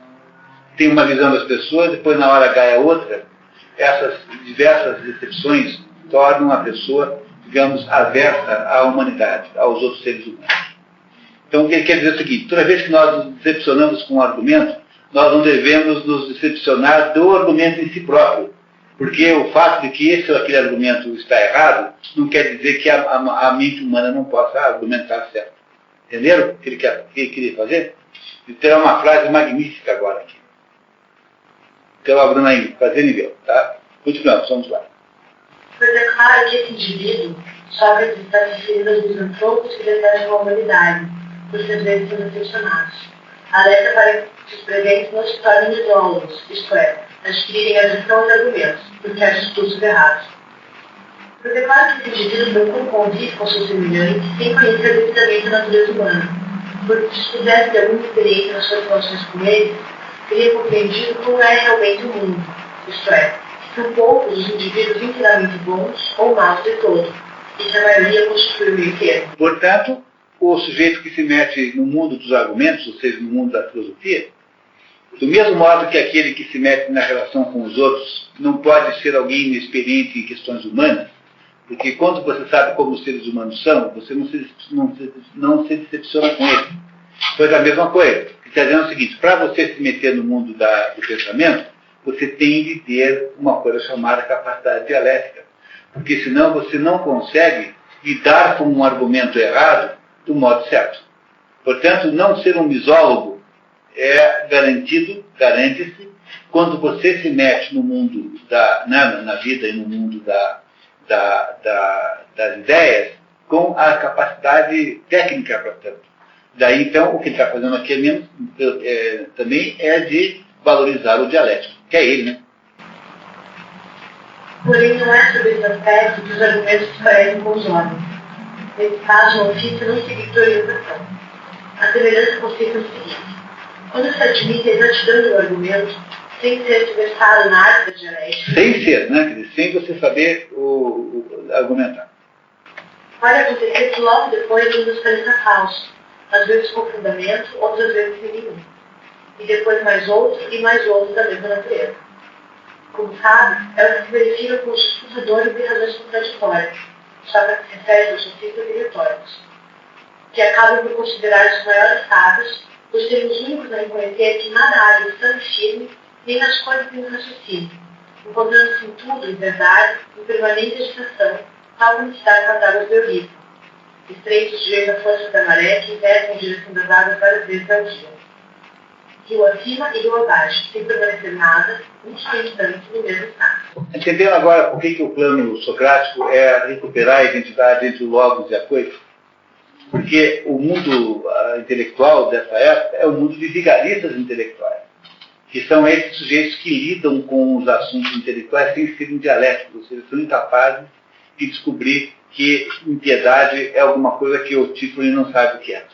Tem uma visão das pessoas, depois na hora H é outra. Essas diversas decepções tornam a pessoa, digamos, aversa à humanidade, aos outros seres humanos. Então, o que ele quer dizer é o seguinte, toda vez que nós nos decepcionamos com um argumento, nós não devemos nos decepcionar do argumento em si próprio. Porque o fato de que esse ou aquele argumento está errado, não quer dizer que a mente humana não possa argumentar certo. Entenderam o que ele queria fazer? Ele terá uma frase magnífica agora aqui. Então, a Bruna aí, fazer nível, tá? Continuamos, vamos lá. Pois é claro que esse indivíduo, Sócrates está se referindo aos misantropos que desejam a humanidade, por seus vezes são decepcionados. Alerta para que os presentes não se tornem ideólogos, isto é, adquirirem a gestão dos argumentos, porque há discursos errados. Pois é claro que esse indivíduo não convive com seus semelhantes sem conhecer devidamente a natureza humana, porque se tivesse alguma experiência nas suas relações com eles, teria compreendido como é realmente o mundo, isto é, são poucos os indivíduos inteiramente bons ou maus de todo, e que a maioria constitui o meio termo. Portanto, o sujeito que se mete no mundo dos argumentos, ou seja, no mundo da filosofia, do mesmo modo que aquele que se mete na relação com os outros não pode ser alguém inexperiente em questões humanas, porque quando você sabe como os seres humanos são, você não se decepciona com eles. Pois a mesma coisa. Está dizendo o seguinte, para você se meter no mundo do pensamento, você tem de ter uma coisa chamada capacidade dialética. Porque senão você não consegue lidar com um argumento errado do modo certo. Portanto, não ser um misólogo é garante-se, quando você se mete no mundo na vida e no mundo das ideias, com a capacidade técnica para tanto. Daí, então, o que ele está fazendo aqui também é de valorizar o dialético, que é ele, né? Porém, não é sobre esse aspecto que os argumentos se parecem com os homens. Nesse caso, o ofício não se dictou em educação. A semelhança consiste no seguinte: quando se admite a exatidão do argumento, sem ser versado na arte da dialética. Sem ser, né? Quer dizer, sem você saber argumentar. Pode acontecer que logo depois um dos pareça falso, às vezes com fundamento, outras vezes sem nenhum. E depois mais outro e mais outro da mesma natureza. Como sabe, é o que se verifica com os disputadores de razões contraditórias, só para que se refere aos sofistas e retóricos, que acabam por considerar os maiores sábios por sermos únicos a reconhecer que nada há de tão firme, nem nas coisas nem no raciocínio, encontrando-se em tudo, em verdade, em permanente agitação, tal como se dá com as águas do Eurípides, estreitos de jeito à força da maré que invertem em direção das águas várias vezes ao dia. Rio acima e rio abaixo, sem permanecer nada, um só instante no mesmo estado. Entendeu agora por que o plano socrático é recuperar a identidade entre o logos e a coisa? Porque o mundo intelectual dessa época é o mundo de vigaristas intelectuais, que são esses sujeitos que lidam com os assuntos intelectuais sem serem dialéticos, ou seja, são incapazes de descobrir que impiedade é alguma coisa que o Título não sabe o que é.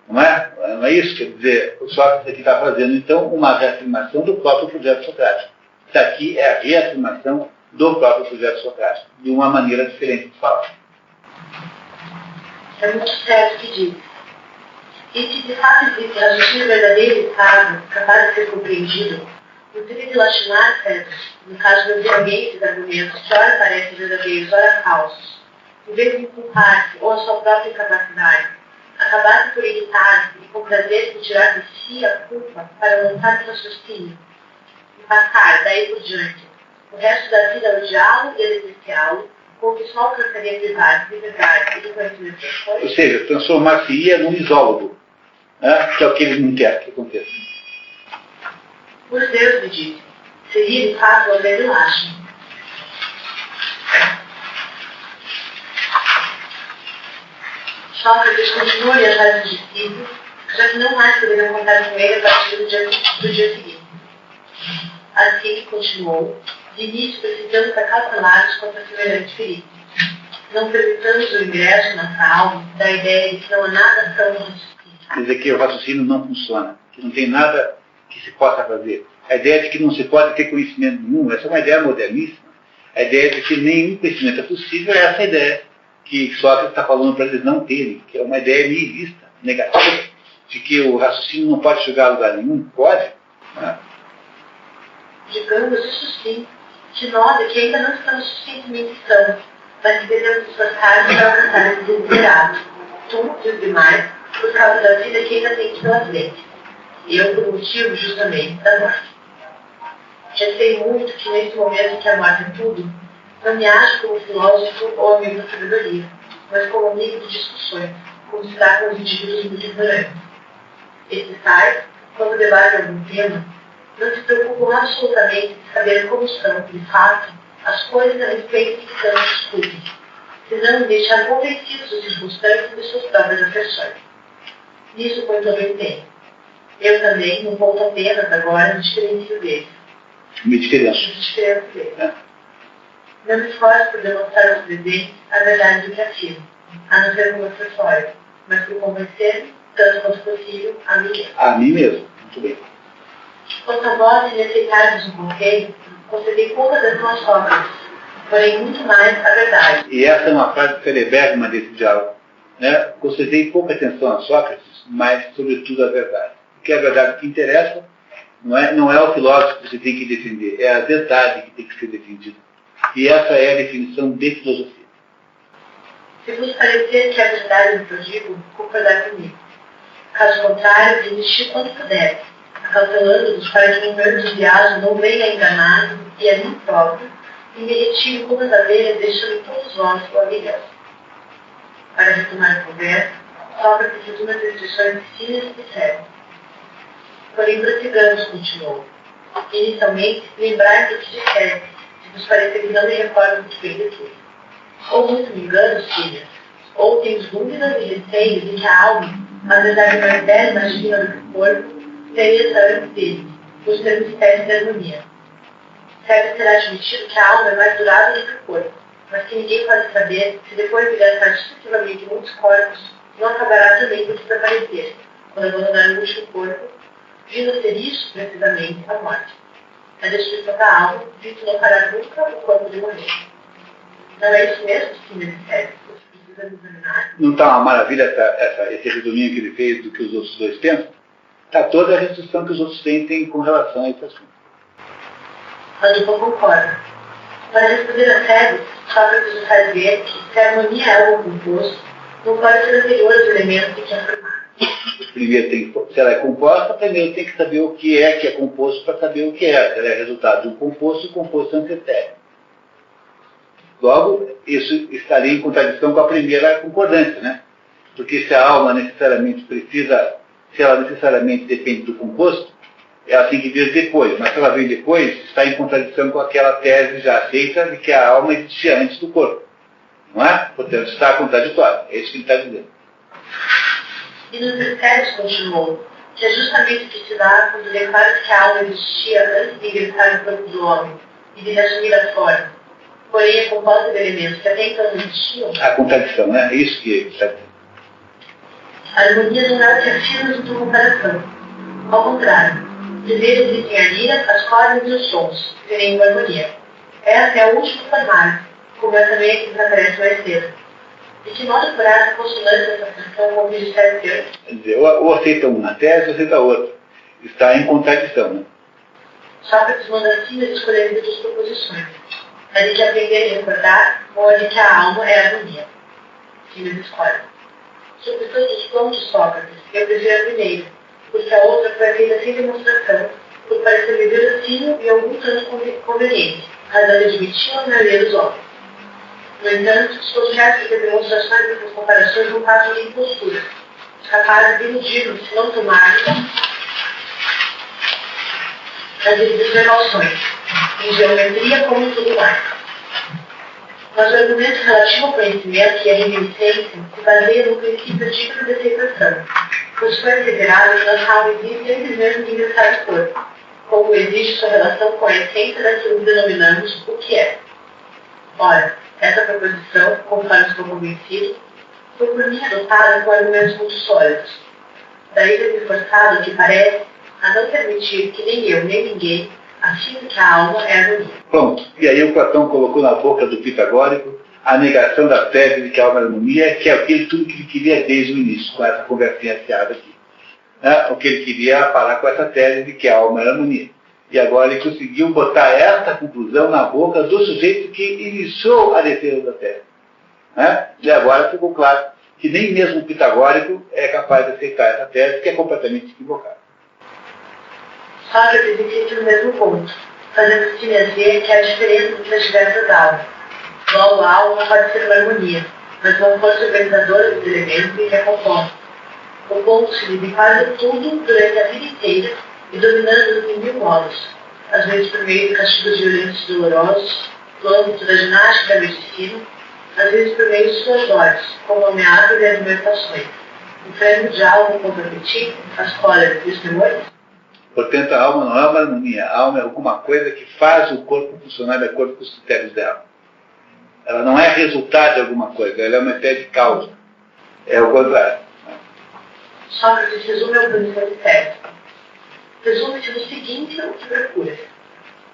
Não é? Não é isso? Quer dizer, o Sócrates aqui está fazendo, então, uma reafirmação do próprio projeto socrático. Isso aqui é a reafirmação do próprio projeto socrático, de uma maneira diferente de falar. É muito certo o que diz. E se de fato existe a justiça verdadeira e estável, capaz de ser compreendido, não seria de lastimar, certo, no caso de ouvir alguém esses argumentos que ora parecem verdadeiros, ora falsos, em vez de empurrar-se ou a sua própria incapacidade, acabasse por irritar-se e comprazer-se em tirar de si a culpa para lançar no raciocínio, e passar, daí por diante, o resto da vida a odiá-lo e a despreciá-lo, com que só alcançaria liberdade, e do conhecimento das coisas. Ou seja, transformar-se-ia num isólogo, né? Que é o que ele não quer que aconteça. Por Deus me disse, seria de fato o Aurélio Lache. Sócrates continua a viajar dos discípulos, já que não mais poderiam contar com ele a partir do dia seguinte. Assim, continuou, de início precisamos acautelar-nos contra semelhante perigo. Não permitamos o ingresso na alma da ideia de que não há nada tão raciocínio. Quer dizer que o raciocínio não funciona, que não tem nada que se possa fazer. A ideia de que não se pode ter conhecimento nenhum, essa é uma ideia moderníssima. A ideia de que nenhum conhecimento é possível é essa ideia que Sócrates está falando para eles não terem, que é uma ideia nihilista, negativa, de que o raciocínio não pode chegar a lugar nenhum. Pode. Né? Digamos isso sim, que nós aqui ainda não estamos suficientemente sãos, mas que devemos esforçar-nos para alcançar esse desiderato. Tu e os demais, por causa da vida que ainda tem pela frente. Eu, por motivo, justamente, da morte. Já sei muito que nesse momento em que a morte é tudo, não me acho como filósofo ou amigo da sabedoria, mas como amigo de discussões, como se dá com os indivíduos muito ignorantes. Esses tais, quando debatem algum tema, não se preocupam absolutamente de saber como são, de fato, as coisas a respeito de que tanto discutem, senão me deixar convencidos dos circunstâncias de suas próprias afeições. Nisso põe todo o empenho. Eu também, num ponto apenas agora, me diferencio deles. Me diferencio deles. Não me esforço por demonstrar aos presentes a verdade do que afirmo, a não ser como acessório, mas por convencer-me, tanto quanto possível, a mim mesmo. A mim mesmo. Muito bem. Quanto a vós, se aceitarmos um conselho, concedei pouca atenção aos Sócrates, porém muito mais a verdade. E essa é uma frase celebérrima desse diálogo. Né? Concedei pouca atenção a Sócrates, mas, sobretudo, a verdade. Porque a verdade que interessa não é o filósofo que você tem que defender, é a verdade que tem que ser defendida. E essa é a definição de filosofia. Se vos parecer que a verdade do que eu digo, concordar comigo. Caso contrário, desistir quando puder, acautelando-vos para que o meu entusiasmo não venha enganar e a mim próprio, e me retire como as abelhas, deixando todos nós o aguilhão. Para retomar a conversa, Sócrates fez umas restrições finas e sérias. Porém, prossigamos, continuou. Inicialmente, lembrar do que disseste, se vos parecer que não me recordo muito bem de tudo. Ou muito me engano, filhas, ou tenho dúvidas e receios de que a alma, apesar de mais velha mais fina do que o corpo, seria essa antes dele, por ser uma espécie de harmonia. Certo será admitido que a alma é mais durável do que o corpo, mas que ninguém pode saber se depois de gastar sucessivamente muitos corpos, não acabará também por desaparecer, quando abandonar o último corpo, vindo a ser isso, precisamente, a morte. A destruição da alma, visto não fará nunca o corpo de morrer. Não é isso mesmo que me disser? Precisamos examinar? Não está uma maravilha esse resuminho que ele fez do que os outros dois pensam? Está toda a restrição que os outros têm com relação a esse assunto. Mas eu concordo. Para responder a sério, Sócrates nos faz ver que, se a harmonia é algo composto, não pode ser anterior aos elementos de que afirmar. primeiro se ela é composta, primeiro tem que saber o que é composto para saber o que é. Se ela é resultado de um composto, o composto é antitéreo. Logo, isso estaria em contradição com a primeira concordância, né? Porque se a alma necessariamente se ela necessariamente depende do composto, ela tem que vir depois, mas se ela vem depois, está em contradição com aquela tese já aceita de que a alma existia antes do corpo. Não é? Portanto, está contraditório. É isso que ele está dizendo. E nos mistérios continuou, que é justamente o que se dá quando declara que a alma existia antes de ingressar no corpo do homem e de assumir a forma. Porém, é composta de elementos que até então não existiam. A contradição, né? É isso que ele está dizendo. A harmonia não é o que afirma de tua comparação. Ao contrário, primeiro existem a lira, as cordas e os sons, que terem uma harmonia. Essa é a última formário, como é também a que desaparece mais cedo. De que modo por essa consonância dessa função com o que disser Deus? Quer dizer, ou aceita uma tese ou aceita outra. Está em contradição, né? Sócrates manda assim as escolher duas proposições. A de que aprender e recordar, ou a de que a alma é a harmonia. Silas escolhe. Sobre todos os pontos, Sócrates, eu prefiro a primeira, porque a outra foi feita sem demonstração, por parecer-me verossímil e algum tanto conveniente, razão de admitir a maioria dos homens. No entanto, estou certo que as demonstrações e as comparações não passam de impostura, capazes de iludir-nos se não tomarmos as devidas precauções, em geometria como em tudo mais. Mas o argumento relativo ao conhecimento e à reminiscência se baseia no princípio típico de aceitação, pois foi assegurado que nossa alma existe antes mesmo de ingressar no corpo, como existe sua relação com a essência daquilo que denominamos o que é. Ora, essa proposição, conforme estou convencido, foi por mim adotada com argumentos muito sólidos. Daí ter-me forçado, o que parece, a não permitir que nem eu, nem ninguém afirme que a alma é harmonia. Pronto. E aí o Platão colocou na boca do pitagórico a negação da tese de que a alma é harmonia, que é aquilo tudo que ele queria desde o início, com essa conversinha fiada aqui. Né? O que ele queria era parar com essa tese de que a alma é harmonia. E agora ele conseguiu botar essa conclusão na boca do sujeito que iniciou a defesa da tese. Né? E agora ficou claro que nem mesmo o pitagórico é capaz de aceitar essa tese, que é completamente equivocada. Sócrates insiste no mesmo ponto, fazendo se ver que há diferença entre as diversas almas. Logo, a alma pode ser uma harmonia, mas uma força organizadora dos elementos e recomposta. Opondo-se de quase tudo durante a vida inteira e dominando-os em mil modos, às vezes por meio de castigos violentos e dolorosos, no âmbito da ginástica e da medicina, às vezes por meio de suas dores, como ameaças e argumentações, enfrentando de alma contra o apetite, as cóleras e os temores. Portanto, a alma não é uma harmonia, a alma é alguma coisa que faz o corpo funcionar de acordo com os critérios dela. Ela não é resultado de alguma coisa, ela é uma espécie de causa. É o contrário. Sócrates resume a posição de Tese. Resume-se no seguinte o que procura.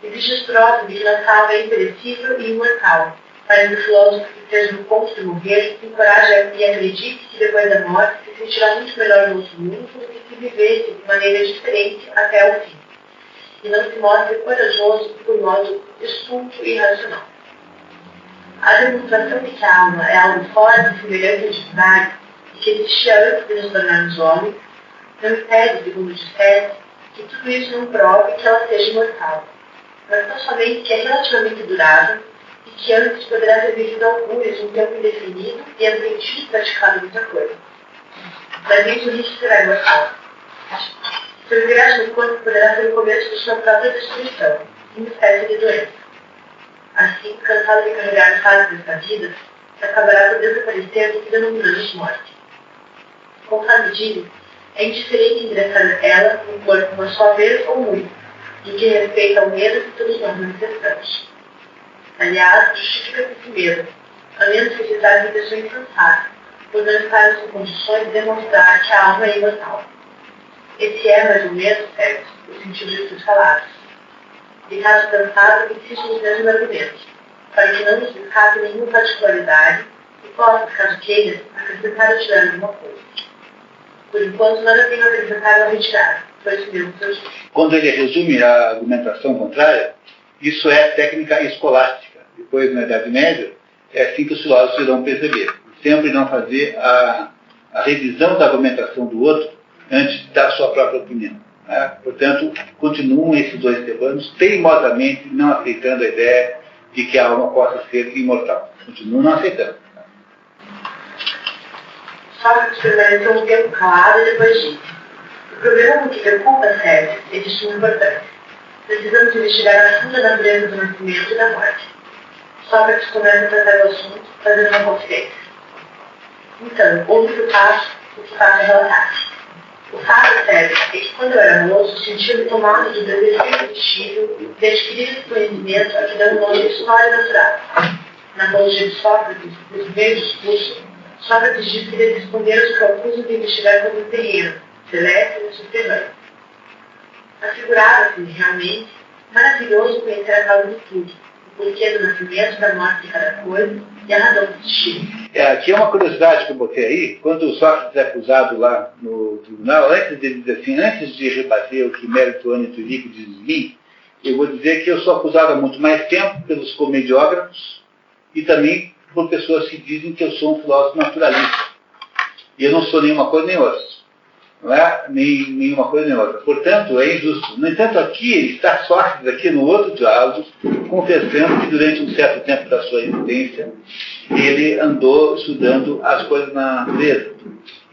Existe prova de que nossa alma é imperecível e imortal, para que o filósofo que esteja no ponto de morrer encoraje e acredite que depois da morte se sentirá muito melhor no outro mundo do que se vivesse de maneira diferente até o fim, e não se mostre corajoso por modo estúpido e irracional. A demonstração de que a alma é algo fora de semelhante à divindade e que existia antes de nos tornarmos homens, não impede, segundo disseste, que tudo isso não prove que ela seja imortal, mas tão somente que é relativamente durável e que antes poderá ter vivido algures um tempo indefinido e aprendido e praticado muita coisa. Mas isso lhe será imortal. Seu ingresso no corpo poderá ser o começo de sua própria destruição, uma espécie de doença. Assim, cansado de carregar as fases desta vida, acabará por desaparecer do que denominamos morte. Conforme digo, é indiferente ingressar ela no corpo uma só vez ou muito, no que respeita ao medo que todos nós manifestamos. Aliás, justifica-se esse medo, a menos que se trate de pessoa insensata, por não estarmos em condições de demonstrar que a alma é imortal. Esse é, mais ou menos, certo, o sentido de suas palavras. De caso cansado, insisto nos mesmos argumentos, para que não nos escape nenhuma particularidade e possa, caso queira, acrescentar ou tirar alguma coisa. Por enquanto, nada tenho acrescentado ou retirado, foi isso mesmo que eu disse. Quando ele resume a argumentação contrária, isso é técnica escolástica. Depois, na Idade Média, é assim que os filósofos irão perceber. Sempre não fazer a revisão da argumentação do outro antes da sua própria opinião. Né? Portanto, continuam esses dois tebanos teimosamente não aceitando a ideia de que a alma possa ser imortal. Continuam não aceitando. Sócrates permaneceu um tempo calado e depois disse: o problema com que preocupa Sérgio é de suma importância. Precisamos investigar a fundo a natureza do nascimento e da morte. Sócrates começa a tratar o assunto, fazendo uma confidência. Então, ouve o que faço relatar. O fato, Sérgio, é que quando eu era moço, sentia-me tomado de desejo irresistível de adquirir esse conhecimento a que dá o nome de história natural. Na apologia de Sócrates, no primeiro discurso, Sócrates disse que deve responder aos propósitos de investigar sobre o terreno, celeste e subterrâneo. Afigurava-se, realmente, maravilhoso conhecer a causa de tudo, o porquê do nascimento e da morte de cada coisa e a razão do destino. Aqui é uma curiosidade que eu botei aí. Quando o Sócrates é acusado lá no tribunal, antes de dizer assim, antes de rebater o que Mérito Ânito Rico diz de mim, eu vou dizer que eu sou acusado há muito mais tempo pelos comediógrafos e também por pessoas que dizem que eu sou um filósofo naturalista. E eu não sou nenhuma coisa nem outra. Não é? Nenhuma coisa nem outra. Portanto, é injusto. No entanto, aqui está Sócrates, aqui no outro diálogo, confessando que durante um certo tempo da sua existência, ele andou estudando as coisas na natureza.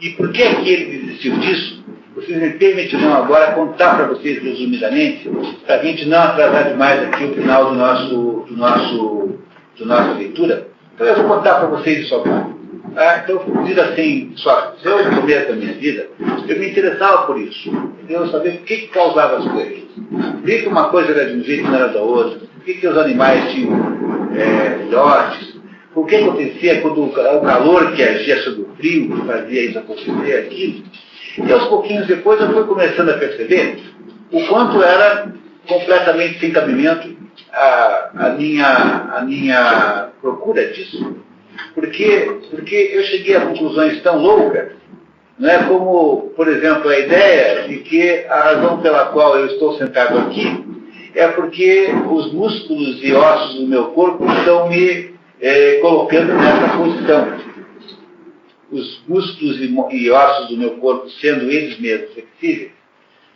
E por que ele desistiu disso? Vocês me permitirão agora contar para vocês resumidamente, para a gente não atrasar demais aqui o final da nossa leitura. Então eu vou contar para vocês isso agora. Então, diz assim, Sócrates, eu no começo da minha vida, eu me interessava por isso. Eu sabia o que causava as coisas. Por que uma coisa era de um jeito e não era da outra. Por que os animais tinham filhotes. O que acontecia quando o calor que agia sobre o frio, que fazia isso acontecer, aquilo. E aos pouquinhos depois eu fui começando a perceber o quanto era completamente sem cabimento a minha procura disso. Porque eu cheguei a conclusões tão loucas, não é, como, por exemplo, a ideia de que a razão pela qual eu estou sentado aqui é porque os músculos e ossos do meu corpo estão me colocando nessa posição. Os músculos e ossos do meu corpo sendo eles mesmos flexíveis,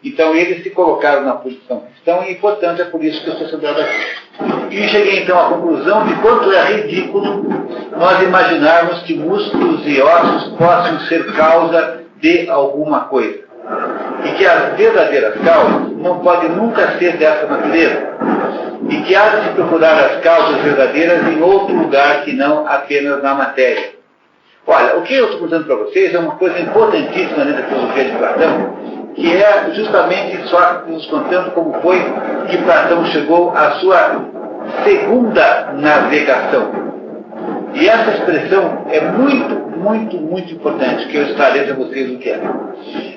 então eles se colocaram na posição que estão e, portanto, é por isso que eu estou sentado aqui. E cheguei então à conclusão de quanto é ridículo nós imaginarmos que músculos e ossos possam ser causa de alguma coisa. E que as verdadeiras causas não podem nunca ser dessa natureza. E que há de se procurar as causas verdadeiras em outro lugar que não apenas na matéria. Olha, o que eu estou contando para vocês é uma coisa importantíssima dentro da filosofia de Platão, que é justamente Sócrates nos contando como foi que Platão chegou à sua segunda navegação. E essa expressão é muito, muito, muito importante, que eu esclareço a vocês o que é.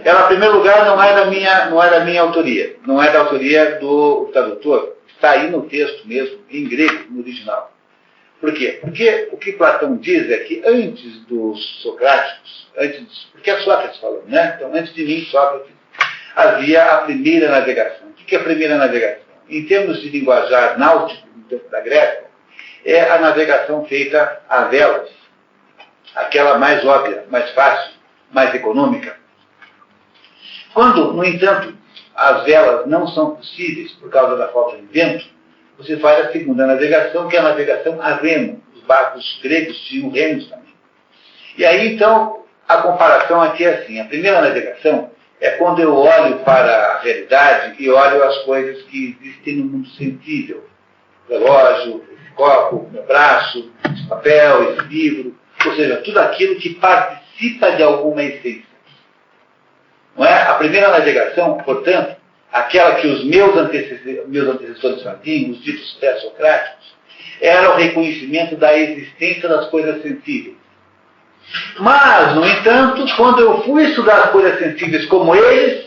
Ela, em primeiro lugar, não é da minha autoria, não é da autoria do tradutor, está aí no texto mesmo, em grego, no original. Por quê? Porque o que Platão diz é que antes dos socráticos, porque é Sócrates falando, né? Então, antes de mim, Sócrates, havia a primeira navegação. O que é a primeira navegação? Em termos de linguajar náutico, da Grécia, é a navegação feita a velas, aquela mais óbvia, mais fácil, mais econômica. Quando, no entanto, as velas não são possíveis por causa da falta de vento, você faz a segunda navegação, que é a navegação a remo. Os barcos gregos tinham remos também. E aí, então, a comparação aqui é assim. A primeira navegação é quando eu olho para a realidade e olho as coisas que existem no mundo sensível. O relógio, esse copo, meu braço, esse papel, esse livro. Ou seja, tudo aquilo que participa de alguma essência. Não é? A primeira navegação, portanto, aquela que os meus antecessores faziam, os ditos pré-socráticos, era o reconhecimento da existência das coisas sensíveis. Mas, no entanto, quando eu fui estudar as coisas sensíveis como eles,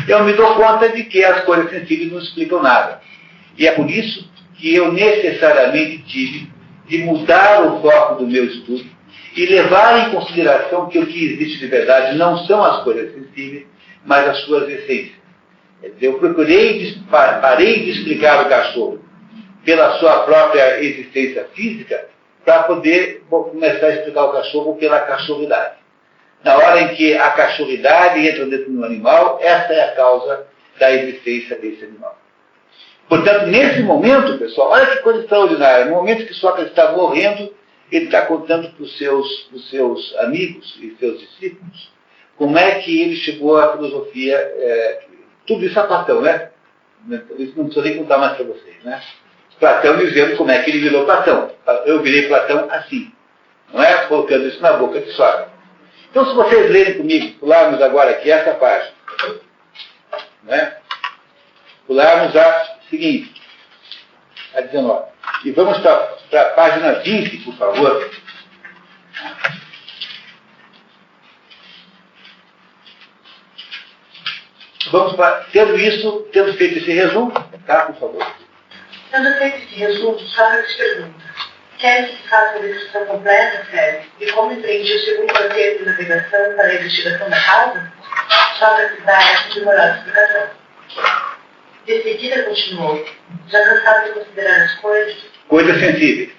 eu me dou conta de que as coisas sensíveis não explicam nada. E é por isso que eu necessariamente tive de mudar o foco do meu estudo e levar em consideração que o que existe de verdade não são as coisas sensíveis, mas as suas essências. Quer dizer, eu parei de explicar o cachorro pela sua própria existência física para poder começar a explicar o cachorro pela cachorridade. na hora em que a cachorridade entra dentro do animal, essa é a causa da existência desse animal. Portanto, nesse momento, pessoal, olha que coisa extraordinária, no momento que Sócrates está morrendo, ele está contando para os seus amigos e seus discípulos como é que ele chegou à filosofia, tudo isso a Platão, né? Isso não preciso nem contar mais para vocês, né? Platão dizendo como é que ele virou Platão. Eu virei Platão assim, não é? Colocando isso na boca de Sócrates. Então, se vocês lerem comigo, pularmos agora aqui essa página, né? Pularmos a seguinte, a 19. E vamos para a página 20, por favor. Vamos para, tendo feito esse resumo, tá, por favor. Tendo feito esse resumo, Sócrates pergunta: querem que faça a descrição completa, sério? E como empreende o segundo roteiro de navegação para a investigação da causa? Sócrates dá essa demorada explicação. De seguida continuou, já cansado de considerar as coisas sensíveis.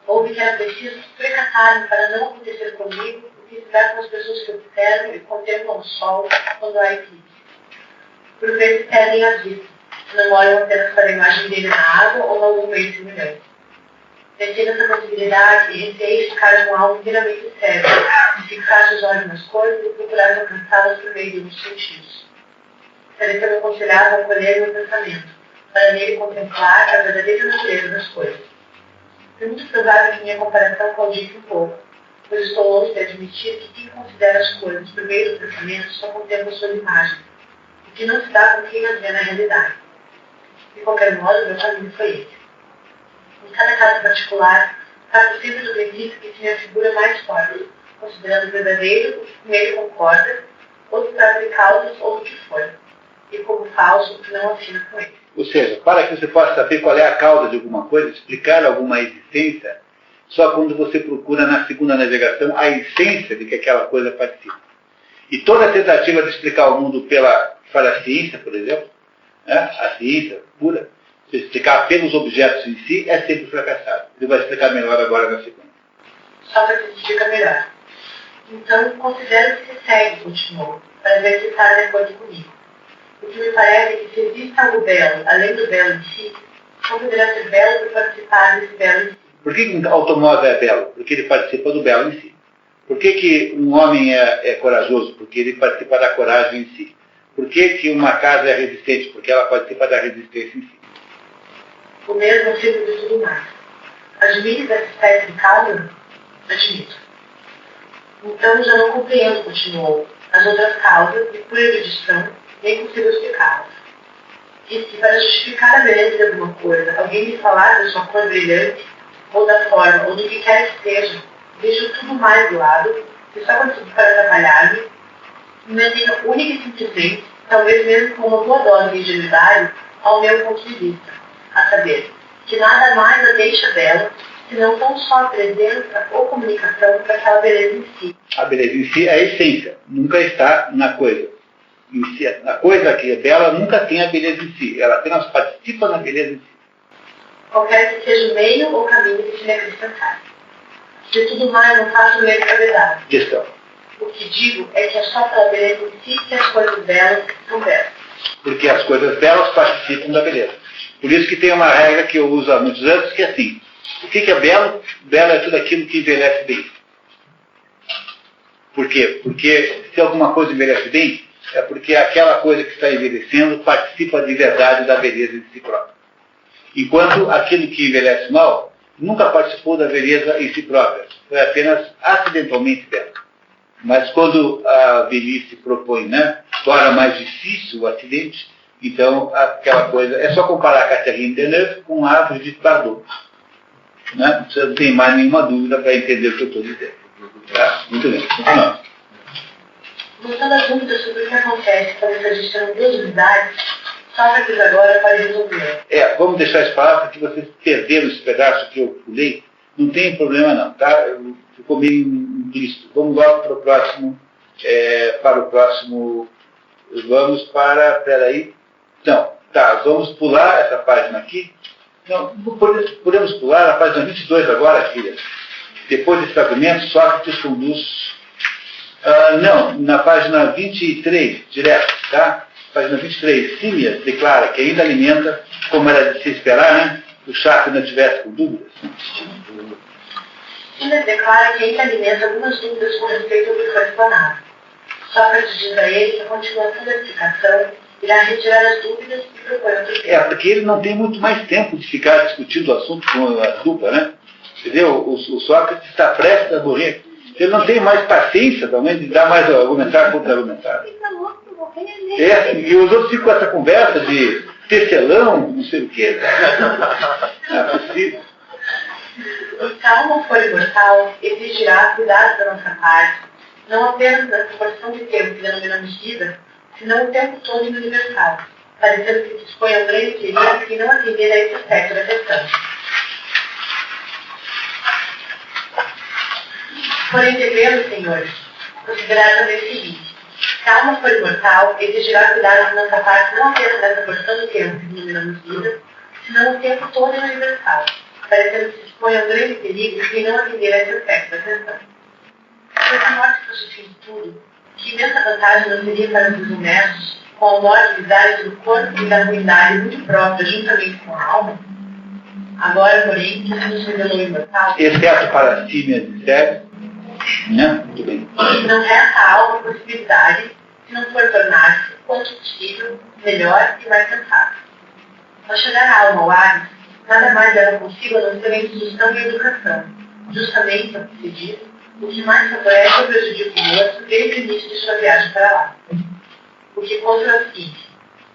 houve que era preciso precatar-me para não acontecer comigo o que se dá com as pessoas que observam e contemplam o sol quando há eclipse. Por vezes perdem a vista, não olham apenas para a imagem dele na água ou em algum meio semelhante. Sentindo essa possibilidade, receei ficar com algo inteiramente sério, de fixar os olhos nas coisas e procurar alcançá-las por meio de uns sentidos. Pareceu-me aconselhado a acolher meu pensamento, para nele contemplar a verdadeira natureza das coisas. É muito provável que minha comparação condisse um pouco, pois estou longe de admitir que quem considera as coisas por meio do pensamento só contempla suas imagens, o que não se dá com quem as vê na realidade. De qualquer modo, meu caminho foi esse. Em cada caso particular, trato sempre do princípio que se me afigura mais forte, considerando verdadeiro o que com ele concorda, ou se trata de causas ou do que for, e como falso o que não afina com ele. Ou seja, para que você possa saber qual é a causa de alguma coisa, explicar alguma existência, só quando você procura na segunda navegação a essência de que aquela coisa participa. E toda tentativa de explicar o mundo para a ciência, por exemplo, né, a ciência pura, se explicar pelos objetos em si, é sempre fracassado. Ele vai explicar melhor agora na segunda. Só para que se explica melhor. Então, considero que se segue, continuou, para ver se está de acordo comigo. O que me parece é que se existe algo belo, além do belo em si, não poderá ser belo por participar desse belo em si. Por que um automóvel é belo? Porque ele participa do belo em si. Por que um homem é corajoso? Porque ele participa da coragem em si. Por que uma casa é resistente? Porque ela participa da resistência em si. O mesmo tipo de tudo mais. Admite essa espécie de causa? Admito. Então já não compreendo, continuou, as outras causas e por erudição nem consigo explicá-las. E se para justificar a beleza de alguma coisa, alguém me falar da sua cor brilhante, ou da forma, ou do que quer que seja, deixo tudo mais do lado, e só consigo para atrapalhar-me, me atendo única e simplesmente, talvez mesmo com uma boa dose de ingenuidade, ao meu ponto de vista, a saber, que nada mais a deixa bela, senão tão só a presença ou comunicação daquela beleza em si. A beleza em si é a essência, nunca está na coisa. A coisa que é bela nunca tem a beleza em si, ela apenas participa da beleza em si. Qualquer que seja o meio ou caminho que se me acrescentar. De tudo mais, não faço meio da verdade. Questão. O que digo é que é só pela beleza em si que as coisas belas são belas. Porque as coisas belas participam da beleza. Por isso que tem uma regra que eu uso há muitos anos, que é assim: o que é belo? Belo é tudo aquilo que envelhece bem. Por quê? Porque se alguma coisa envelhece bem, é porque aquela coisa que está envelhecendo participa de verdade da beleza de si própria. Enquanto aquilo que envelhece mal nunca participou da beleza em si própria, foi apenas acidentalmente belo. Mas quando a velhice propõe, né, torna mais difícil o acidente, então aquela coisa, é só comparar a Catherine Deneuve com a Brigitte Bardot. Né? Você não tem mais nenhuma dúvida para entender o que eu estou dizendo. Tá? Muito bem, continuamos. Voltando à dúvida sobre o que acontece quando essa gestão de duas unidades, Sócrates agora pode resolver. Vamos deixar isso para lá, porque vocês perderam esse pedaço que eu pulei. Não tem problema não, tá? Ficou meio implícito. Vamos logo para o próximo, vamos para, peraí. Não, tá, vamos pular essa página aqui. Não, podemos pular a página 22 agora, filha. Depois desse argumento, Sócrates conduz Não, na página 23, direto, tá? Página 23, Símias declara que ainda alimenta, como era de se esperar, né? O Chakra não tivesse com dúvidas. Símias declara que ainda alimenta algumas dúvidas com respeito ao que foi explanado. Sócrates diz a ele que a continuação da explicação irá retirar as dúvidas e propõe outro. Porque ele não tem muito mais tempo de ficar discutindo o assunto com a dupla, né? Entendeu? O Sócrates está prestes a morrer. Ele não tem mais paciência também de dar mais argumentar contra argumentar. E os outros ficam com essa conversa de tecelão, não sei o quê. Não é possível. Se a alma for imortal, exigirá cuidado da nossa parte, não apenas na proporção de tempo que denominamos vida, senão o tempo todo no universal, parecendo que dispõe a um grande perigo e não atender a esse aspecto da questão. Porém, devemos, senhores, considerar também o seguinte: se a alma for imortal, exigirá cuidado de nossa parte não apenas nessa porção de tempo que denominamos vida, senão o tempo todo no universal, parecendo que se dispõe a um grande perigo e não atender a esse aspecto da questão. Se essa morte fosse o fim de tudo, que imensa vantagem não seria para os imersos, com a morte visagem do corpo e da ruindade muito própria, juntamente com a alma? Agora, porém, que se nos revelou imortal, exceto para Símias e Cérebro, né? Muito bem. Não resta a alma a possibilidade, se não for tornar-se, quanto possível, melhor e mais sensato. Ao chegar a alma ao Hades, nada mais leva consigo a não ser a instrução e a educação. Justamente, como se diz, o que mais favorece ou prejudica o moço desde o início de sua viagem para lá. O que contra o seguinte: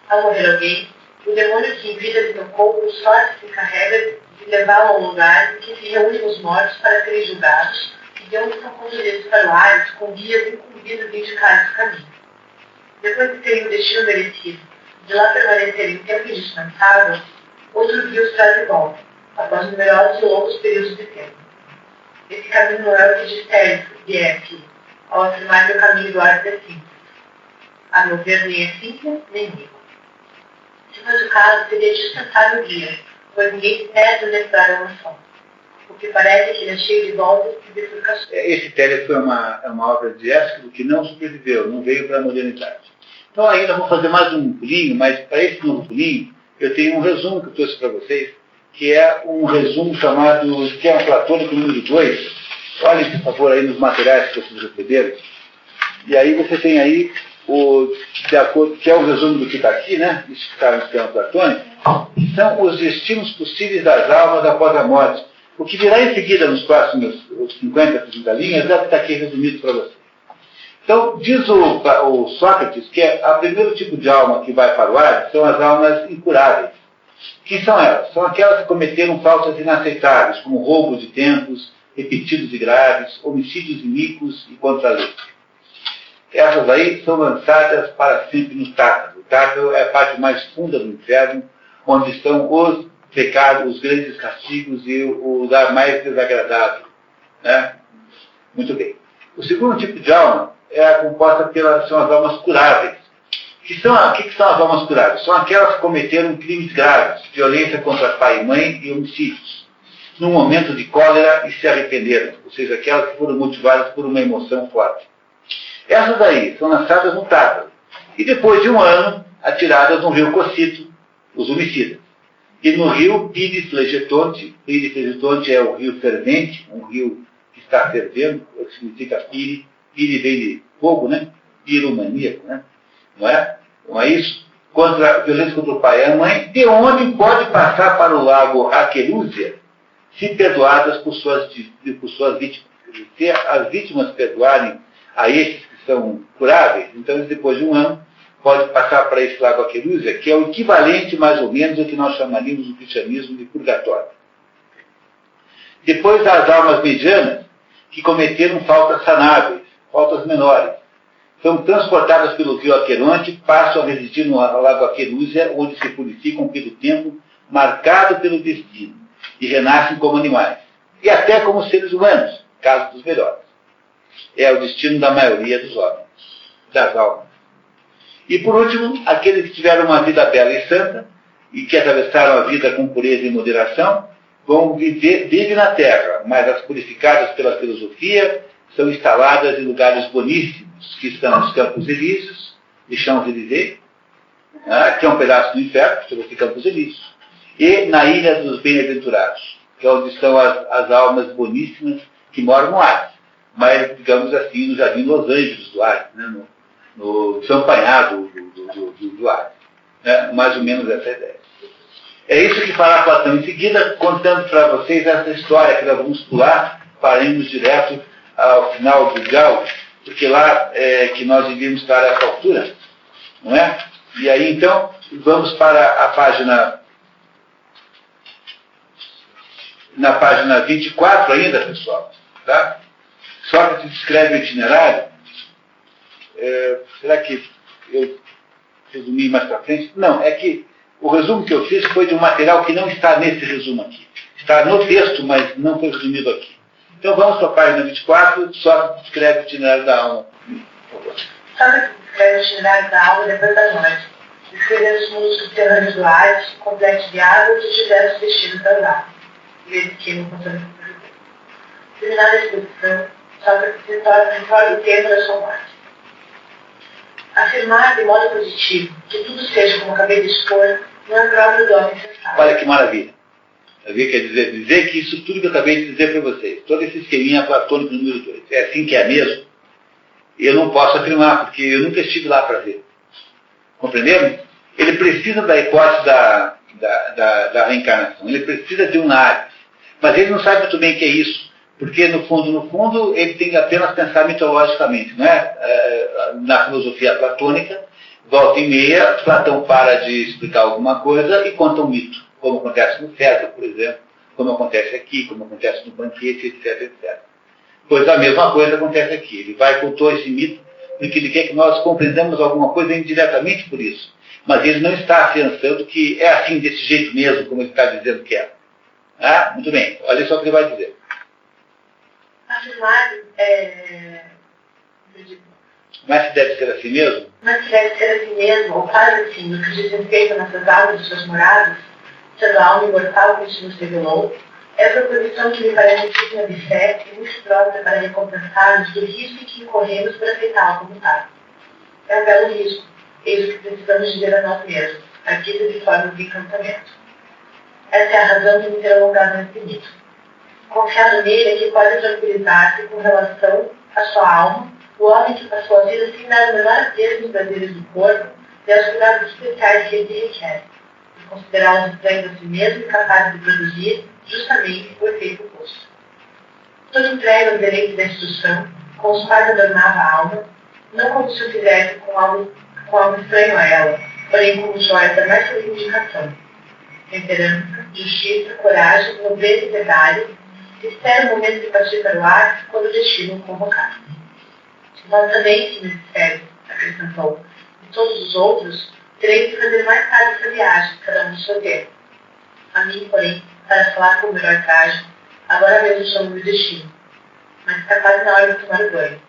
ao morrer alguém, o demônio que em vida lhe tocou, o sorte se encarrega de levá-lo a um lugar em que se reúnem os mortos para serem julgados, e de onde são conduzidos para o Hades com guias incumbidos de indicar o caminho. Depois de terem o destino merecido, de lá permanecerem em tempo indispensável, outro guia os traz de volta, após numerosos e longos períodos de tempo. Esse caminho não é o que diz Tércio e F, ao afirmar que o caminho do Hades é simples. A meu ver, nem é simples, nem rico. Se fosse o caso, seria dispensável o guia, pois ninguém pede onde entrar a noção. O que parece que ele é cheio de voltas e bifurcações. Esse Tércio foi uma obra de Ésquilo que não sobreviveu, não veio para a modernidade. Então ainda vou fazer mais um pulinho, mas para esse novo pulinho, eu tenho um resumo que eu trouxe para vocês, que é um resumo chamado Esquema Platônico número 2. Olhem, por favor, aí nos materiais que vocês receberam. E aí você tem aí, de acordo, que é o resumo do que está aqui, né? Isso que está no Esquema Platônico, que são os destinos possíveis das almas após a morte. O que virá em seguida nos próximos 50, 60 linhas, deve estar aqui resumido para vocês. Então, diz o Sócrates que o primeiro tipo de alma que vai para o Hades são as almas incuráveis. Que são elas? São aquelas que cometeram faltas inaceitáveis, como roubos de templos, repetidos e graves, homicídios iníquos e contra a lei. Essas aí são lançadas para sempre no Tártaro. O Tártaro é a parte mais funda do inferno, onde estão os pecados, os grandes castigos e o lugar mais desagradável. Né? Muito bem. O segundo tipo de alma é composta são as almas curáveis. O que são as almas curáveis? São aquelas que cometeram crimes graves, violência contra pai e mãe e homicídios, num momento de cólera e se arrependeram, ou seja, aquelas que foram motivadas por uma emoção forte. Essas aí são lançadas no Tártaro e depois de um ano atiradas no rio Cocyto, os homicidas. E no rio Pires Flegetonte é o rio fervente, um rio que está fervendo, o que significa pire vem de fogo, né? Piromaníaco, né? Não é? Não é isso? Violência contra o pai e a mãe, de onde pode passar para o lago Aquelúzia, se perdoadas por suas vítimas. Se as vítimas perdoarem a esses que são curáveis, então depois de um ano pode passar para esse lago Aquelúzia, que é o equivalente mais ou menos ao que nós chamaríamos no cristianismo de purgatório. Depois as almas medianas, que cometeram faltas sanáveis, faltas menores, são transportadas pelo rio Aqueronte, passam a residir no lago Aquelúzia, onde se purificam pelo tempo marcado pelo destino, e renascem como animais, e até como seres humanos, caso dos melhores. É o destino da maioria dos homens, das almas. E por último, aqueles que tiveram uma vida bela e santa, e que atravessaram a vida com pureza e moderação, vivem na Terra, mas as purificadas pela filosofia, são instaladas em lugares boníssimos, que estão nos Campos Elíseos, de Champs-Élysées, que é um pedaço do inferno, que chama-se Campos Elíseos, e na Ilha dos Bem-Aventurados, que é onde estão as almas boníssimas que moram no Hades, mas, digamos assim, no Jardim Los Angeles do Hades, né? no champanhado do Hades. Né? Mais ou menos essa ideia. É isso que fará Platão em seguida, contando para vocês essa história que nós vamos pular, para irmos direto ao final do grau, porque lá é que nós devíamos estar a essa altura, não é? E aí, então, vamos para a página... Na página 24 ainda, pessoal, tá? Sócrates descreve o itinerário. Será que eu resumi mais para frente? Não, é que o resumo que eu fiz foi de um material que não está nesse resumo aqui. Está no texto, mas não foi resumido aqui. Então vamos para a página 24, Sócrates descreve o itinerário da alma. Por favor. Sócrates descreve o itinerário da alma depois da noite. Descrevendo os mundos subterrâneos do Hades, complexo de água e os diversos destinos das almas. Terminada a exposição, Sócrates retorna o tema da sua morte. Afirmar de modo positivo que tudo seja como acabei de expor não é próprio do homem sensato. Olha que maravilha. Quer dizer que isso tudo que eu acabei de dizer para vocês, todo esse esqueminha platônico número 2, é assim que é mesmo? Eu não posso afirmar, porque eu nunca estive lá para ver. Compreenderam? Ele precisa da hipótese da reencarnação, ele precisa de um Hades, mas ele não sabe muito bem o que é isso, porque no fundo, ele tem que apenas pensar mitologicamente, não é? Na filosofia platônica, volta e meia, Platão para de explicar alguma coisa e conta um mito, como acontece no César, por exemplo, como acontece aqui, como acontece no banquete, etc, etc. Pois a mesma coisa acontece aqui, ele vai contar esse mito, porque ele quer que nós compreendamos alguma coisa indiretamente por isso. Mas ele não está afiançando que é assim, desse jeito mesmo, como ele está dizendo que é. Muito bem, olha só o que ele vai dizer. Afirmar Mas se deve ser assim mesmo? Mas se deve ser assim mesmo, ou quase assim, no que diz respeito a nossas almas e suas moradas, sendo a alma imortal que nos revelou, é a proposição que me parece digna de fé e muito própria para recompensar-nos do risco em que incorremos por aceitá-la como tal. É um belo risco, eis o que precisamos dizer a nós mesmos, arquitetos de forma de encantamento. Essa é a razão de me ter alongado nesse mito. Confiado nele é que pode tranquilizar-se com relação à sua alma, o homem que passou a vida sem dar o menor apreço nos prazeres do corpo e aos cuidados especiais que ele requer, e considerá-los estranhos a si mesmo e capazes de produzir justamente o efeito oposto. Todo entregue aos direitos da instrução, com os quais adornava a alma, não como se o fizesse com algo estranho a ela, porém como joia da mais reivindicação. Temperança, justiça, coragem, nobreza e verdade, espera o momento de partir para o ar quando o destino o convocar. Nós também, se necessário, acrescentou, e todos os outros, teremos de fazer mais tarde essa viagem, cada um no seu tempo. A mim, porém, para falar com o melhor traje, agora mesmo chamo meu destino. Mas está quase na hora de tomar o banho.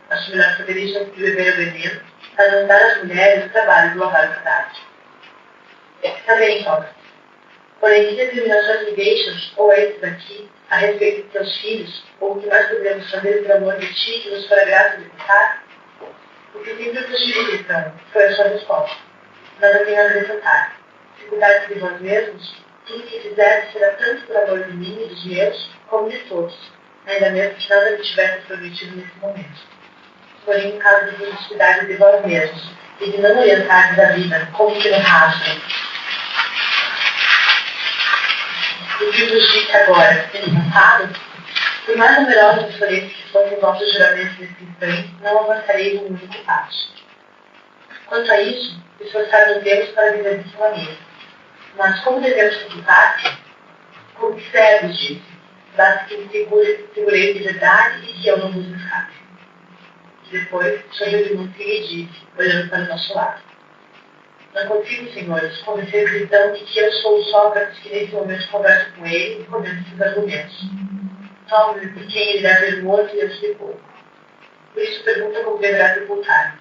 Acho melhor saber isso antes de beber o veneno, para não dar às mulheres o trabalho de lavar o cadáver. Está bem, Sócrates. Porém, que determinações me deixas, ou esses aqui, a respeito de teus filhos, ou o que mais podemos fazer por amor de ti que nos for graça de contar? O que sempre fugiu de questão, foi a sua resposta. Nada tenho a acrescentar. Se cuidasse de vós mesmos, tudo que fizesse será tanto por amor de mim e dos meus, como de todos, ainda mesmo que nada me tivesse prometido nesse momento. Porém, em caso de vos cuidar de vós mesmos, e de não orientar da vida como que no rastro, o que vos disse agora, sendo passado, por mais numerosos e solenes que fossem vossos juramentos nesse instante, não avançarei um único passo. Quanto a isso, esforçar-nos-emos para viver dessa maneira. Mas como devemos computar-se? Como que servos disse, basta que me segurei de verdade e que eu não vos escape. Depois, sorriu de muito e disse, olhando para o nosso lado. Não consigo, senhores, convencer o cristão de que eu sou o Sócrates que nesse momento converso com ele e comento esses argumentos. Tome-me por quem ele deve ver morto e eu de pouco. Por isso pergunta como deverá sepultar-me.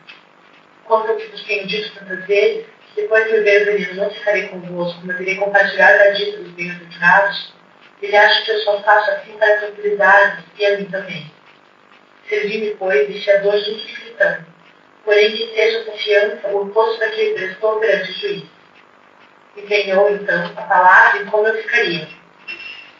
Quanto ao que vos tenho dito tantas vezes, que depois de beber o veneno não ficarei convosco, mas irei compartilhar da dita dos bem-aventurados, ele acha que eu só faço assim para tranquilizar-me e a mim também. Servi-me, pois, desse a dor junto de Cristão, porém que seja confiança o oposto da que ele prestou perante o juiz. Empenhou, então, a palavra em como eu ficaria.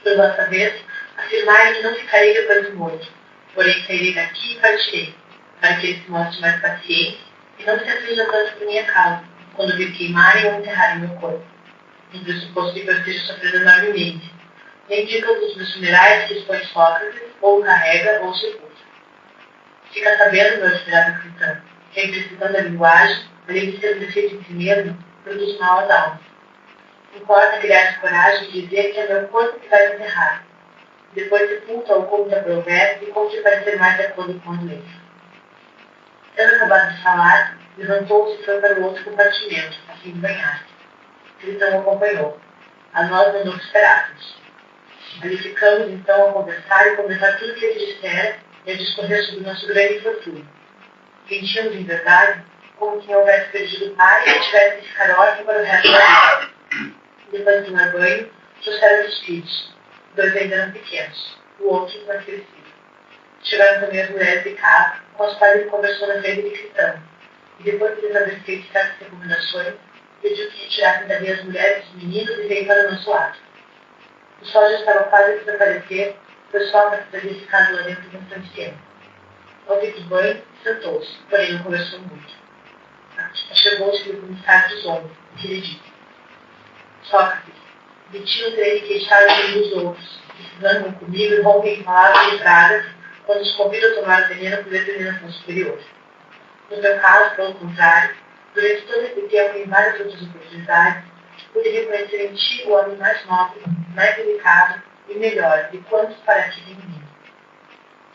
Por vossa vez, afirmai que não ficarei depois do morto, porém sairei daqui e partirei, para que ele se mostre mais paciente e não se aflija tanto por minha causa, quando vir queimarem ou enterrarem meu corpo. No pressuposto de que eu esteja sofrendo enormemente. Nem diga dos meus funerais que expõe Sócrates, ou o carrega, ou o sepulta. Fica sabendo, meu admirável cristão, que a imprecisão da linguagem, além de ser um defeito em si mesmo, produz mal às almas. Importa criar coragem de dizer que é meu corpo que vai enterrar. Depois sepulta ou conta provérbio e conte para ser mais de acordo com a doença. Tendo acabado de falar, levantou-se e foi para o outro compartimento, a fim de banhar. Cristão o acompanhou. A nós mandou que esperássemos. Ali ficamos, então, a conversar e comentar tudo o que ele dissera e a discorrer sobre o nosso grande infortúnio. Sentíamos, em verdade, como quem houvesse perdido o pai e tivesse que ficar órfão para o resto da vida. Depois de tomar banho, trouxeram os filhos. 2 ainda eram pequenos, o outro mais crescido. Chegaram também as mulheres de casa, com as quais ele conversou na frente de Cristão, e depois de lhes haver feito certas recomendações, pediu que retirassem dali as mulheres e os meninos e veio para o nosso lado. O sol já estava quase a desaparecer, pois Sócrates havia ficado lá dentro bastante tempo. Ao fim do banho, sentou-se, porém não conversou muito. Chegou-se o comissário dos homens, que lhe disse: Sócrates, de ti não terei que queixar uns dos outros, que se zangam comigo e rompem em palavras e pragas quando os convido a tomar o veneno por determinação superior. No teu caso, pelo contrário, durante todo esse tempo e em várias outras oportunidades, pude reconhecer em ti o homem mais nobre, mais delicado e melhor de quantos para ti tem vindo.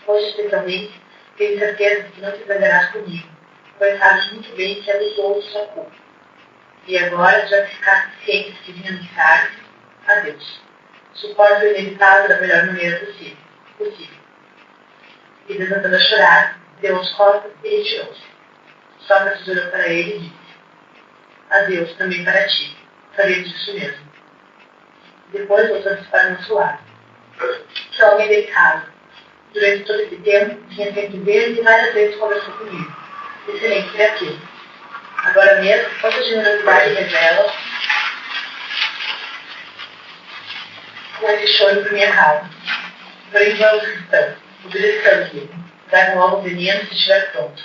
Hoje, especialmente, tenho certeza de que não te zangarás comigo, pois sabes muito bem que é dos outros a culpa. E agora, já que ficaste ciente de que vinha anunciar, adeus. Suporte o inevitável da melhor maneira possível. E desatando a chorar, deu as costas e retirou-se. Sócrates olhou para ele e disse: adeus também para ti. Faremos isso mesmo. Depois voltou-se para o nosso lado. Que homem delicado. Durante todo esse tempo, tinha feito vezes e várias vezes conversou comigo. Excelente criatura. Agora mesmo, quanta generosidade revela com esse choro por minha causa. Porém, vamos, cristão, obedeçamos-lhe. Dar logo o veneno se estiver pronto.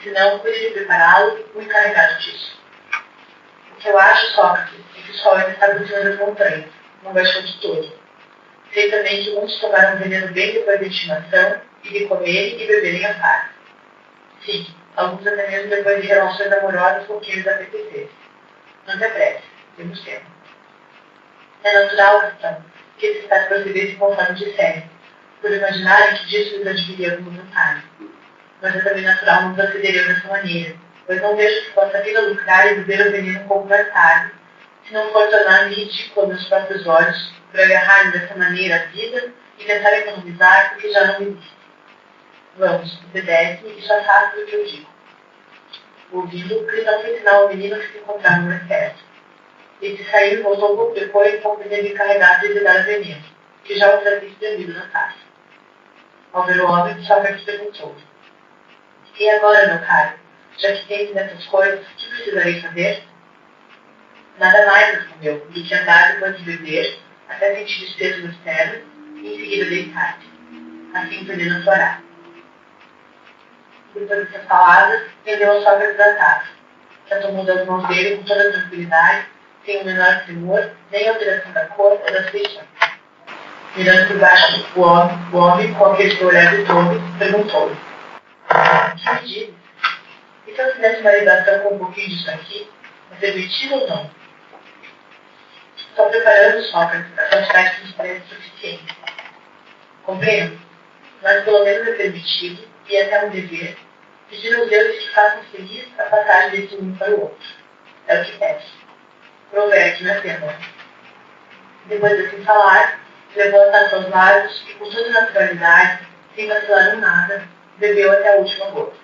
Senão, cuide de prepará-lo ou encarregado disso. O que eu acho, Sócrates, é que o sol ainda está aproximando das montanhas, não baixou de todo. Sei também que muitos tomaram veneno bem depois da intimação e de comerem e beberem a par. Sim, alguns até mesmo depois de relações amorosas com quem eles apetecessem. Não te apresse, temos tempo. É natural, cristão, que esses tais procedessem conforme disserem, por imaginarem que disso lhes adquiria alguma vantagem. Mas é também natural não procederem dessa maneira, pois não vejo que possa vir a lucrar e beber o veneno como versário, se não for tornar-me ridículo aos meus próprios olhos, por agarrar-me dessa maneira à vida e tentar economizar o que já não me existe. Vamos, obedece-me e já sabes o que eu digo. Ouvindo, Cristão fez sinal ao menino que se encontrava no exército. Esse saiu e voltou pouco depois com o veneno encarregado de lhe dar veneno, que já o trazia espremido na taça. Ao ver o homem, Sócrates perguntou: e agora, meu caro, já que tens nessas coisas, o que precisarei fazer? Nada mais, respondeu, do que andar depois de beber, até sentir despejo nos ternos, e em seguida deitar-te. Assim o veneno fará. Depois dessas palavras, vendeu a Sócrates da taça, que a tomou das mãos dele com toda a tranquilidade, sem o menor temor, nem alteração da cor ou das feições. Mirando por baixo o homem, com aquele olhar de todo, perguntou-lhe: que me diz? E se eu fizesse uma ligação com um pouquinho disso aqui, é permitido ou não? Estou preparando, Sócrates, a quantidade que nos parece suficiente. Compreendo, mas pelo menos é permitido, e até um dever, pedir aos deuses que façam feliz a passagem desse mundo para o outro. É o que peço. Provei aqui na tenda. Depois de assim falar, levou a taça aos lábios e, com toda naturalidade, sem vacilar em nada, bebeu até a última gota.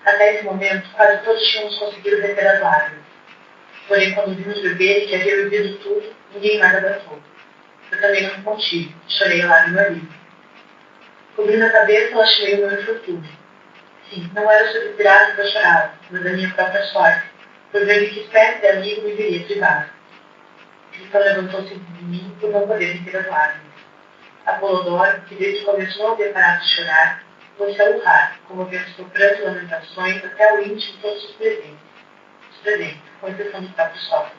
Até esse momento, quase todos tínhamos conseguido reter as lágrimas. Porém, quando vimos beber que havia bebido tudo, ninguém mais abraçou. Eu também não me contive, chorei lágrima livre. Cobrindo a cabeça, eu achei o meu infortúnio. Sim, não era sobre pirata que eu chorava, mas a minha própria sorte, por ver de que espécie de amigo me viria privado. Cristão levantou-se de mim por não poder me ter as lágrimas. Apolodoro, que desde o começo não havia parado de chorar, pôs-se a urrar, comovendo seu pranto e lamentações até o íntimo de todos os presentes, com exceção do próprio Sócrates.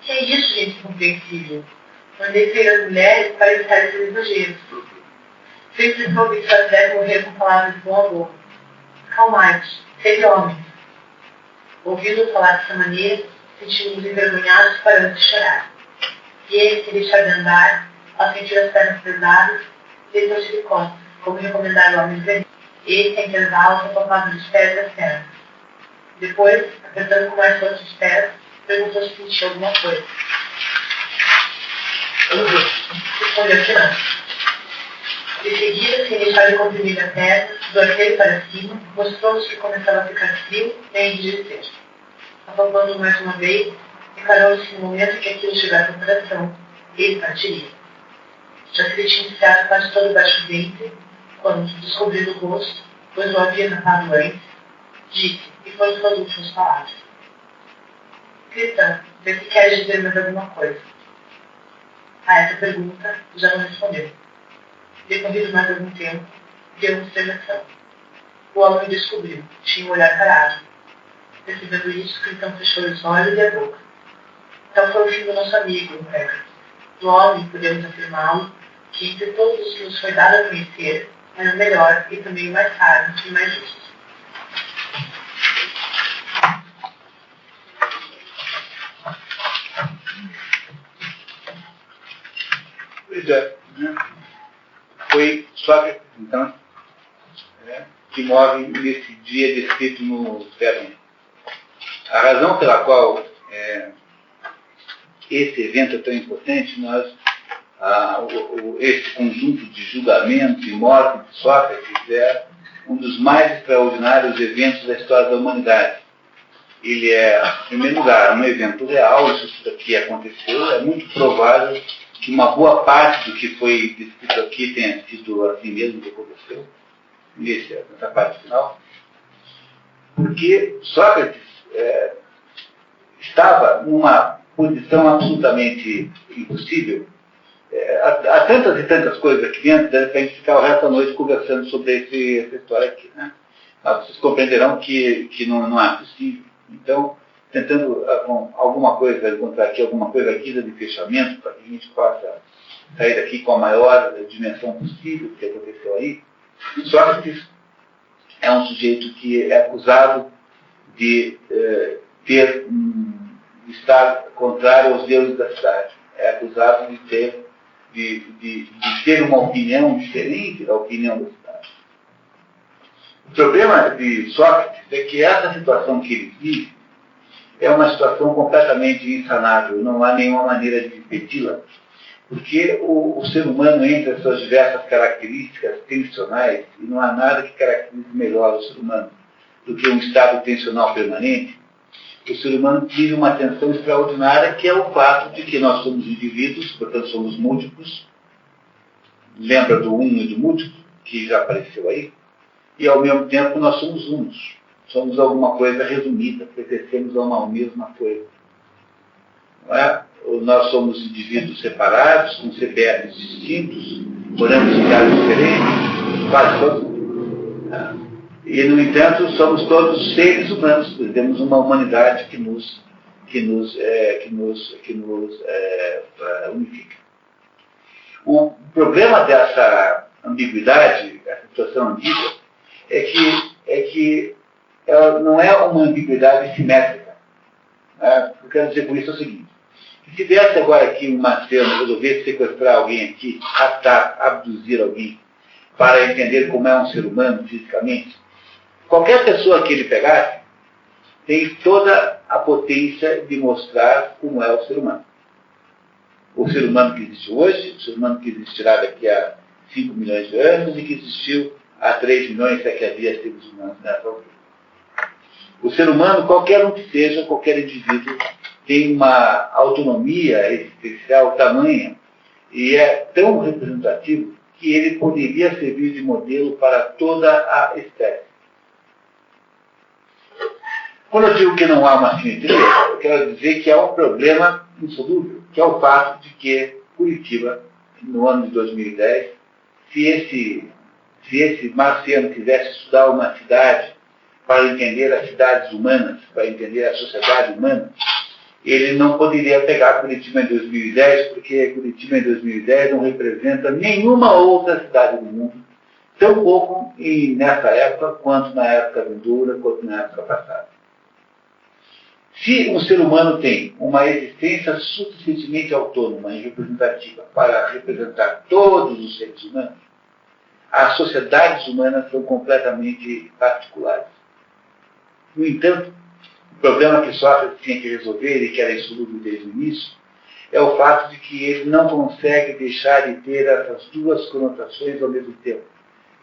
Que é isso, gente incompreensível? Mandei ferir as mulheres para evitar esses exageros. Sempre soube que só deve morrer com palavras de bom amor. Calmai-vos, sede homens. Ouvindo falar dessa maneira, sentimos envergonhados parando de chorar. E ele, se deixar de andar, ao sentir as pernas pesadas, deitou-se de costas, como recomendaram homens velhos. Ele, sem intervalos, apalpava os pés das pernas. Depois, apertando com mais força os pés, perguntou se sentia alguma coisa. Respondeu que não. De seguida, sem deixar de comprimir a perna, do arqueiro para cima, mostrou-nos que começava a ficar frio e a enrijecer. Apalpando mais uma vez, declarou-nos que no momento que aquilo chegasse ao coração, ele partiria. Já se lhe tinha iniciado quase todo o baixo ventre, quando, descobrindo o rosto, pois o havia tapado antes, disse, e foram suas últimas palavras: Cristão, vê se queres dizer mais alguma coisa. A essa pergunta, já não respondeu. Decorrido mais algum tempo, deu uma observação. O homem descobriu, tinha um olhar parado. Percebendo isso, Cristão fechou os olhos e a boca. Então foi o fim do nosso amigo, Império. Do homem, podemos afirmá-lo, que entre todos os que nos foi dado a conhecer, era o melhor e também o mais raro e mais justo. Pois é, né? Foi Sócrates, então, que morre nesse dia descrito no Fédon. A razão pela qual esse evento é tão importante, esse conjunto de julgamento e morte de Sócrates é um dos mais extraordinários eventos da história da humanidade. Ele é, em primeiro lugar, um evento real, isso aqui aconteceu, é muito provável que uma boa parte do que foi descrito aqui tenha sido assim mesmo que aconteceu, nessa parte final, porque Sócrates estava numa posição absolutamente impossível. Há tantas e tantas coisas aqui dentro, deve a gente ficar o resto da noite conversando sobre essa história aqui, né? Mas vocês compreenderão que não é possível. Então, tentando alguma coisa, encontrar aqui alguma coisa aqui de fechamento, para que a gente possa sair daqui com a maior dimensão possível do que aconteceu aí. Sócrates é um sujeito que é acusado de estar contrário aos deuses da cidade. É acusado de ter uma opinião diferente da opinião da cidade. O problema de Sócrates é que essa situação que ele vive é uma situação completamente insanável, não há nenhuma maneira de impedi-la, porque o ser humano, entre as suas diversas características tensionais, e não há nada que caracterize melhor o ser humano do que um estado tensional permanente, o ser humano vive uma tensão extraordinária, que é o fato de que nós somos indivíduos, portanto somos múltiplos, lembra do uno e do múltiplo, que já apareceu aí, e ao mesmo tempo nós somos unos. Somos alguma coisa resumida, pertencemos a uma mesma coisa. Não é? Nós somos indivíduos separados, com CPFs distintos, moramos em lugares diferentes, quase todos. E, no entanto, somos todos seres humanos, temos uma humanidade que nos unifica. O problema dessa ambiguidade, essa situação ambígua, é que ela não é uma ambiguidade simétrica. Né? O que eu quero dizer com isso é o seguinte: se tivesse agora aqui uma cena, resolvesse sequestrar alguém aqui, raptar, abduzir alguém, para entender como é um ser humano fisicamente, qualquer pessoa que ele pegasse tem toda a potência de mostrar como é o ser humano. O ser humano que existe hoje, o ser humano que existirá daqui a 5 milhões de anos e que existiu há 3 milhões, se é que havia seres humanos nessa altura. O ser humano, qualquer um que seja, qualquer indivíduo, tem uma autonomia existencial tamanha e é tão representativo que ele poderia servir de modelo para toda a espécie. Quando eu digo que não há uma simetria, eu quero dizer que há um problema insolúvel, que é o fato de que Curitiba, no ano de 2010, se esse marciano quisesse estudar uma cidade para entender as cidades humanas, para entender a sociedade humana, ele não poderia pegar Curitiba em 2010, porque Curitiba em 2010 não representa nenhuma outra cidade do mundo, tão pouco nessa época, quanto na época vindoura, quanto na época passada. Se um ser humano tem uma existência suficientemente autônoma e representativa para representar todos os seres humanos, as sociedades humanas são completamente particulares. No entanto, o problema que Sócrates tinha que resolver e que era insolúvel desde o início é o fato de que ele não consegue deixar de ter essas duas conotações ao mesmo tempo.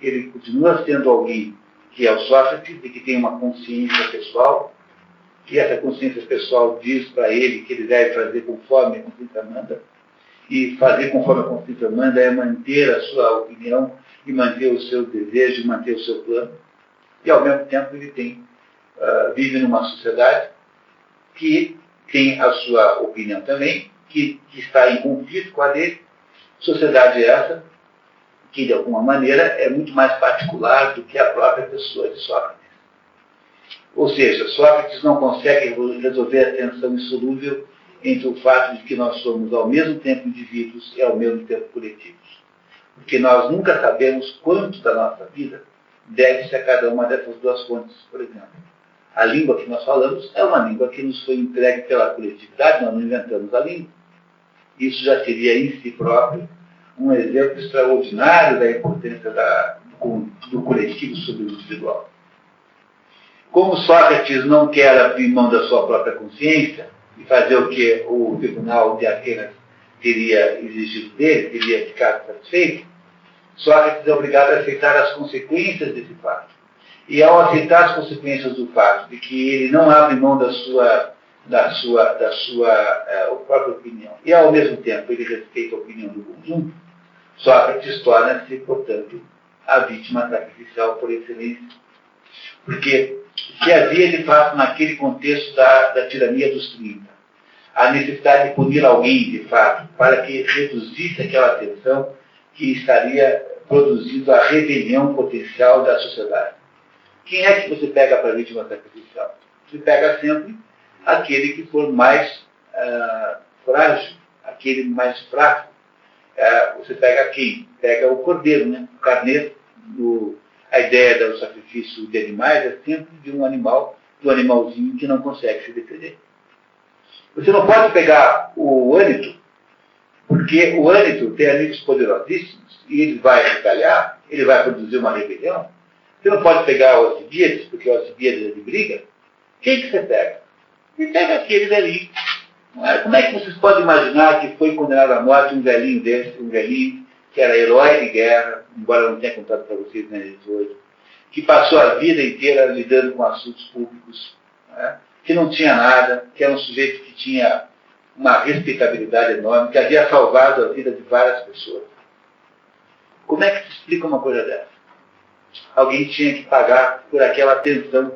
Ele continua sendo alguém que é o Sócrates e que tem uma consciência pessoal, que essa consciência pessoal diz para ele que ele deve fazer conforme a consciência manda, e fazer conforme a consciência manda é manter a sua opinião e manter o seu desejo, e manter o seu plano, e ao mesmo tempo ele vive numa sociedade que tem a sua opinião também, que está em conflito com a dele, sociedade essa que de alguma maneira é muito mais particular do que a própria pessoa de Sócrates. Ou seja, Sócrates não consegue resolver a tensão insolúvel entre o fato de que nós somos ao mesmo tempo indivíduos e ao mesmo tempo coletivos. Porque nós nunca sabemos quanto da nossa vida deve-se a cada uma dessas duas fontes, por exemplo. A língua que nós falamos é uma língua que nos foi entregue pela coletividade, nós não inventamos a língua. Isso já seria em si próprio um exemplo extraordinário da importância do coletivo sobre o individual. Como Sócrates não quer abrir mão da sua própria consciência e fazer o que o tribunal de Atenas teria exigido dele, teria ficado satisfeito, Sócrates é obrigado a aceitar as consequências desse fato. E ao aceitar as consequências do fato de que ele não abre mão da sua própria opinião e ao mesmo tempo ele respeita a opinião do conjunto, Sócrates torna-se, portanto, a vítima sacrificial por excelência. Porque se havia, de fato, naquele contexto da tirania dos 30, a necessidade de punir alguém, de fato, para que reduzisse aquela tensão que estaria produzindo a rebelião potencial da sociedade. Quem é que você pega para a vítima sacrificial? Você pega sempre aquele que for mais frágil, aquele mais fraco. Você pega quem? Pega o cordeiro, né? O carneiro. A ideia do sacrifício de animais é sempre de um animal, do animalzinho que não consegue se defender. Você não pode pegar o ânito, porque o ânito tem amigos poderosíssimos e ele vai retalhar, ele vai produzir uma rebelião. Você não pode pegar o Alcibiades, porque o Alcibiades é de briga. Quem que você pega? Você pega aquele velhinho. Como é que vocês podem imaginar que foi condenado à morte um velhinho desse, um velhinho que era herói de guerra, embora eu não tenha contado para vocês nem hoje, que passou a vida inteira lidando com assuntos públicos, né? Que não tinha nada, que era um sujeito que tinha uma respeitabilidade enorme, que havia salvado a vida de várias pessoas. Como é que se explica uma coisa dessa? Alguém tinha que pagar por aquela tensão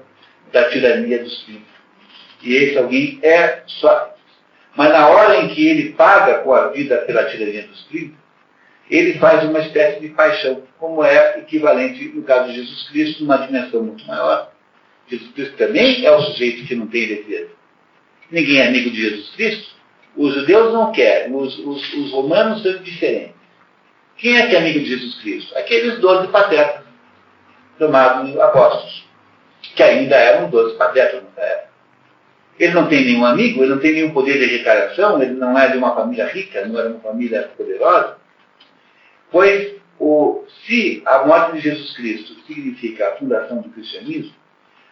da tirania dos filhos. E esse alguém é Sócrates. Mas na hora em que ele paga com a vida pela tirania dos 30, ele faz uma espécie de paixão, como é equivalente no caso de Jesus Cristo, numa dimensão muito maior. Jesus Cristo também é o sujeito que não tem defesa. Ninguém é amigo de Jesus Cristo. Os judeus não querem, os romanos são diferentes. Quem é que é amigo de Jesus Cristo? Aqueles 12 patetas, chamados apóstolos, que ainda eram 12 patetas nessa época. Ele não tem nenhum amigo, ele não tem nenhum poder de retaliação, ele não é de uma família rica, não era uma família poderosa. Pois, se a morte de Jesus Cristo significa a fundação do cristianismo,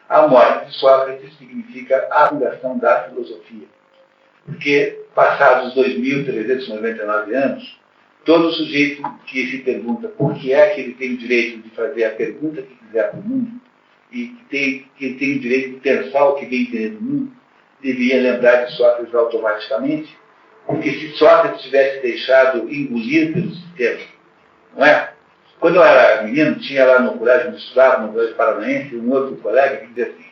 a morte de Sócrates significa a fundação da filosofia. Porque, passados 2.399 anos, todo sujeito que se pergunta por que é que ele tem o direito de fazer a pergunta que quiser para o mundo, e que tem o direito de pensar o que bem entender do mundo, deveria lembrar de Sócrates automaticamente, porque se Sócrates tivesse deixado engolir pelo sistema, não é? Quando eu era menino, tinha lá no colégio onde eu estudava, no colégio paranaense, um outro colega que dizia assim,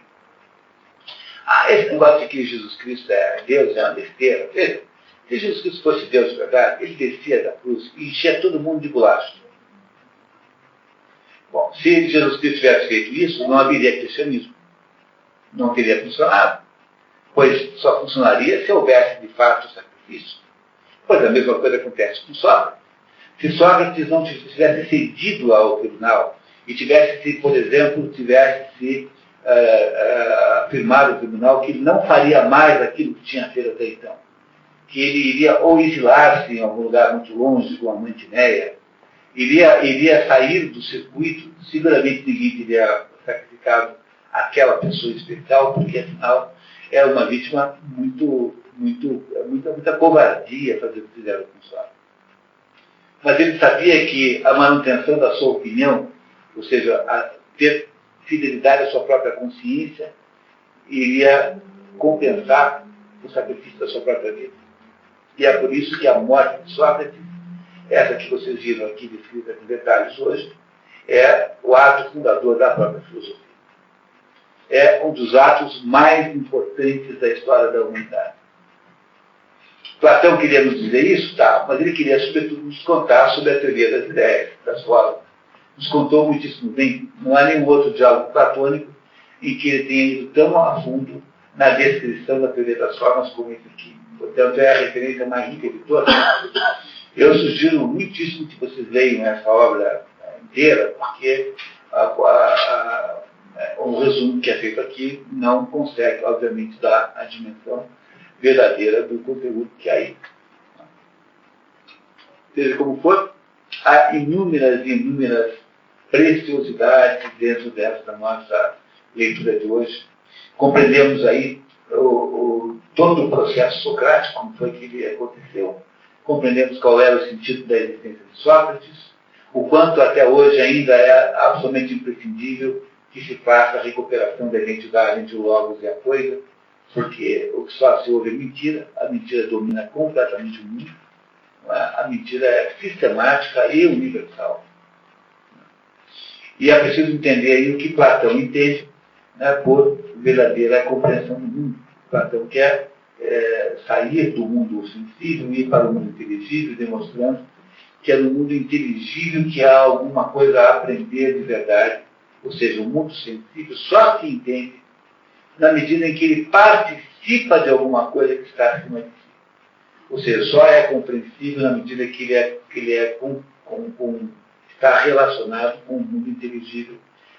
esse negócio de que Jesus Cristo é Deus é uma besteira. Veja, se Jesus Cristo fosse Deus de verdade, ele descia da cruz e enchia todo mundo de bolacha. Bom, se Jesus Cristo tivesse feito isso, não haveria cristianismo. Não teria funcionado. Pois só funcionaria se houvesse de fato o sacrifício. Pois a mesma coisa acontece com Sócrates. Se Sócrates não tivesse cedido ao tribunal e por exemplo, afirmado ao tribunal que ele não faria mais aquilo que tinha feito até então, que ele iria ou exilar-se em algum lugar muito longe, com a Mantineia, iria sair do circuito, seguramente ninguém teria sacrificado aquela pessoa especial, porque afinal era uma vítima muita covardia fazer o que fizeram com o Sócrates. Mas ele sabia que a manutenção da sua opinião, ou seja, ter fidelidade à sua própria consciência, iria compensar o sacrifício da sua própria vida. E é por isso que a morte de Sócrates, essa que vocês viram aqui descrita em detalhes hoje, é o ato fundador da própria filosofia. É um dos atos mais importantes da história da humanidade. Platão queria nos dizer isso, tá, mas ele queria, sobretudo, nos contar sobre a teoria das ideias, das formas. Nos contou muitíssimo bem. Não há nenhum outro diálogo platônico em que ele tenha ido tão a fundo na descrição da teoria das formas como esse aqui. Portanto, é a referência mais rica de todas. Eu sugiro muitíssimo que vocês leiam essa obra inteira, porque o resumo que é feito aqui não consegue, obviamente, dar a dimensão verdadeira do conteúdo que há aí. Seja como for, há inúmeras e inúmeras preciosidades dentro dessa nossa leitura de hoje. Compreendemos aí todo o processo socrático, como foi que ele aconteceu. Compreendemos qual era o sentido da existência de Sócrates, o quanto até hoje ainda é absolutamente imprescindível que se faça a recuperação da identidade entre o logos e a coisa, porque o que só se ouve é mentira, a mentira domina completamente o mundo, a mentira é sistemática e universal. E é preciso entender aí o que Platão entende, né, por verdadeira compreensão do mundo. Platão quer sair do mundo sensível e ir para o mundo inteligível, demonstrando que é no mundo inteligível que há alguma coisa a aprender de verdade, ou seja, o mundo sensível só se entende na medida em que ele participa de alguma coisa que está acima de si. Ou seja, só é compreensível na medida que está relacionado com o mundo inteligível,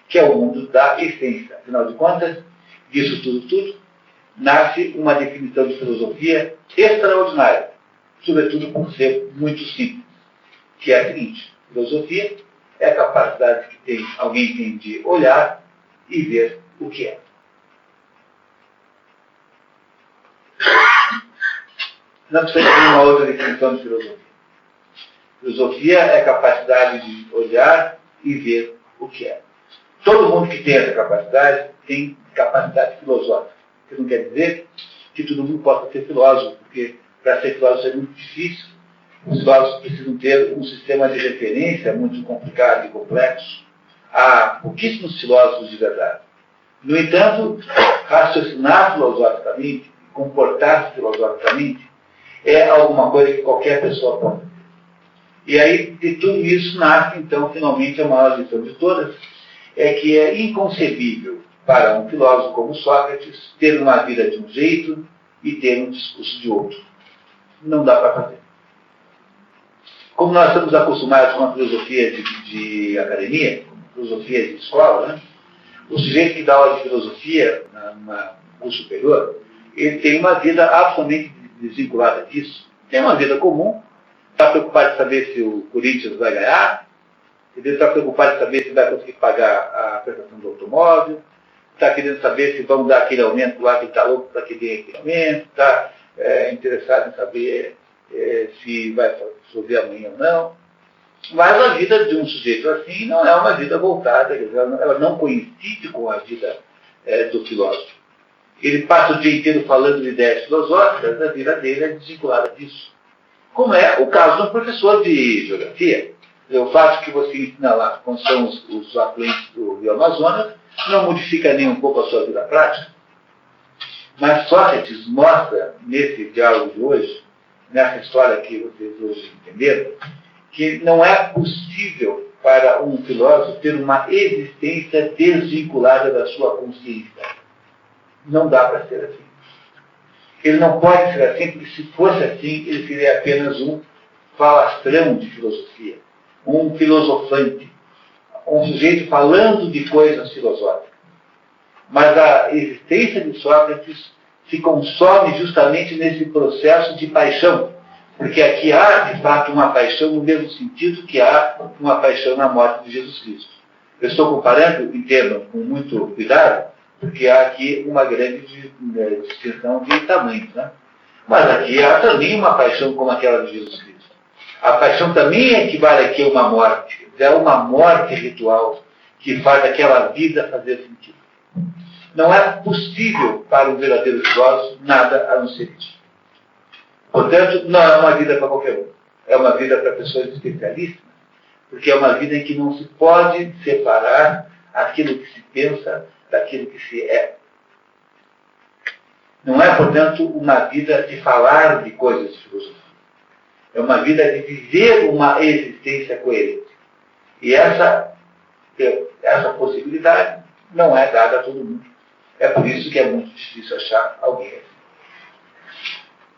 que é o mundo da essência. Afinal de contas, disso tudo, nasce uma definição de filosofia extraordinária, sobretudo por ser muito simples, que é a seguinte: filosofia é a capacidade que alguém tem de olhar e ver o que é. Não precisa ter uma outra definição de filosofia. Filosofia é a capacidade de olhar e ver o que é. Todo mundo que tem essa capacidade tem capacidade filosófica. Isso não quer dizer que todo mundo possa ser filósofo, porque para ser filósofo é muito difícil. Os filósofos precisam ter um sistema de referência muito complicado e complexo. Há pouquíssimos filósofos de verdade. No entanto, raciocinar filosoficamente, comportar-se filosoficamente, é alguma coisa que qualquer pessoa pode ter. E aí, de tudo isso, nasce, então, finalmente, a maior lição de todas, é que é inconcebível para um filósofo como Sócrates ter uma vida de um jeito e ter um discurso de outro. Não dá para fazer. Como nós estamos acostumados com a filosofia de academia, com a filosofia de escola, né? O sujeito que dá aula de filosofia numa curso superior, ele tem uma vida absolutamente desvinculada disso. Tem uma vida comum, está preocupado de saber se o Corinthians vai ganhar, ele está preocupado de saber se vai conseguir pagar a prestação do automóvel, está querendo saber se vão dar aquele aumento lá, que está louco para que dê aquele aumento, está interessado em saber se vai chover amanhã ou não. Mas a vida de um sujeito assim não é uma vida voltada, ela não coincide com a vida do filósofo. Ele passa o dia inteiro falando de ideias filosóficas, a vida dele é desvinculada disso. Como é o caso de um professor de geografia. O fato que você ensina lá, como são os afluentes do Rio Amazonas, não modifica nem um pouco a sua vida prática. Mas Sócrates mostra, nesse diálogo de hoje, nessa história que vocês hoje entenderam, que não é possível para um filósofo ter uma existência desvinculada da sua consciência. Não dá para ser assim. Ele não pode ser assim, porque se fosse assim, ele seria apenas um falastrão de filosofia, um filosofante, um sujeito falando de coisas filosóficas. Mas a existência de Sócrates se consome justamente nesse processo de paixão, porque aqui há, de fato, uma paixão no mesmo sentido que há uma paixão na morte de Jesus Cristo. Eu estou comparando, entendam, com muito cuidado, porque há aqui uma grande distinção de tamanhos, né? Mas aqui há também uma paixão como aquela de Jesus Cristo. A paixão também equivale aqui a uma morte. É uma morte ritual que faz aquela vida fazer sentido. Não é possível para um verdadeiro filósofo nada a não ser isso. Portanto, não é uma vida para qualquer um. É uma vida para pessoas especialistas, porque é uma vida em que não se pode separar aquilo que se pensa daquilo que se é. Não é, portanto, uma vida de falar de coisas de filosofia. É uma vida de viver uma existência coerente. E essa possibilidade não é dada a todo mundo. É por isso que é muito difícil achar alguém assim.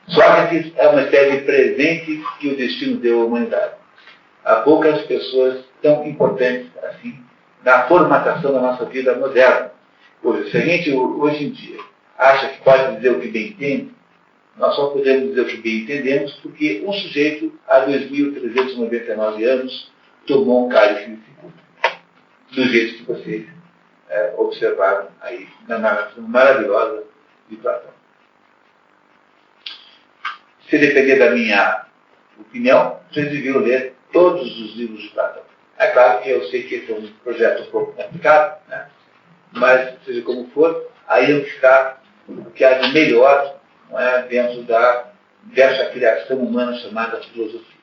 Sócrates é uma espécie de presente que o destino deu à humanidade. Há poucas pessoas tão importantes assim na formatação da nossa vida moderna. Se a gente, hoje em dia, acha que pode dizer o que bem entende, nós só podemos dizer o que bem entendemos porque um sujeito, há 2.399 anos, tomou um cálice de cicuta. Do jeito que vocês observaram aí na narração maravilhosa de Platão. Se depender da minha opinião, vocês deviam ler todos os livros de Platão. É claro que eu sei que esse é um projeto um pouco complicado, né? Mas, seja como for, aí é o que está o que há de melhor, não é, dentro dessa criação humana chamada filosofia.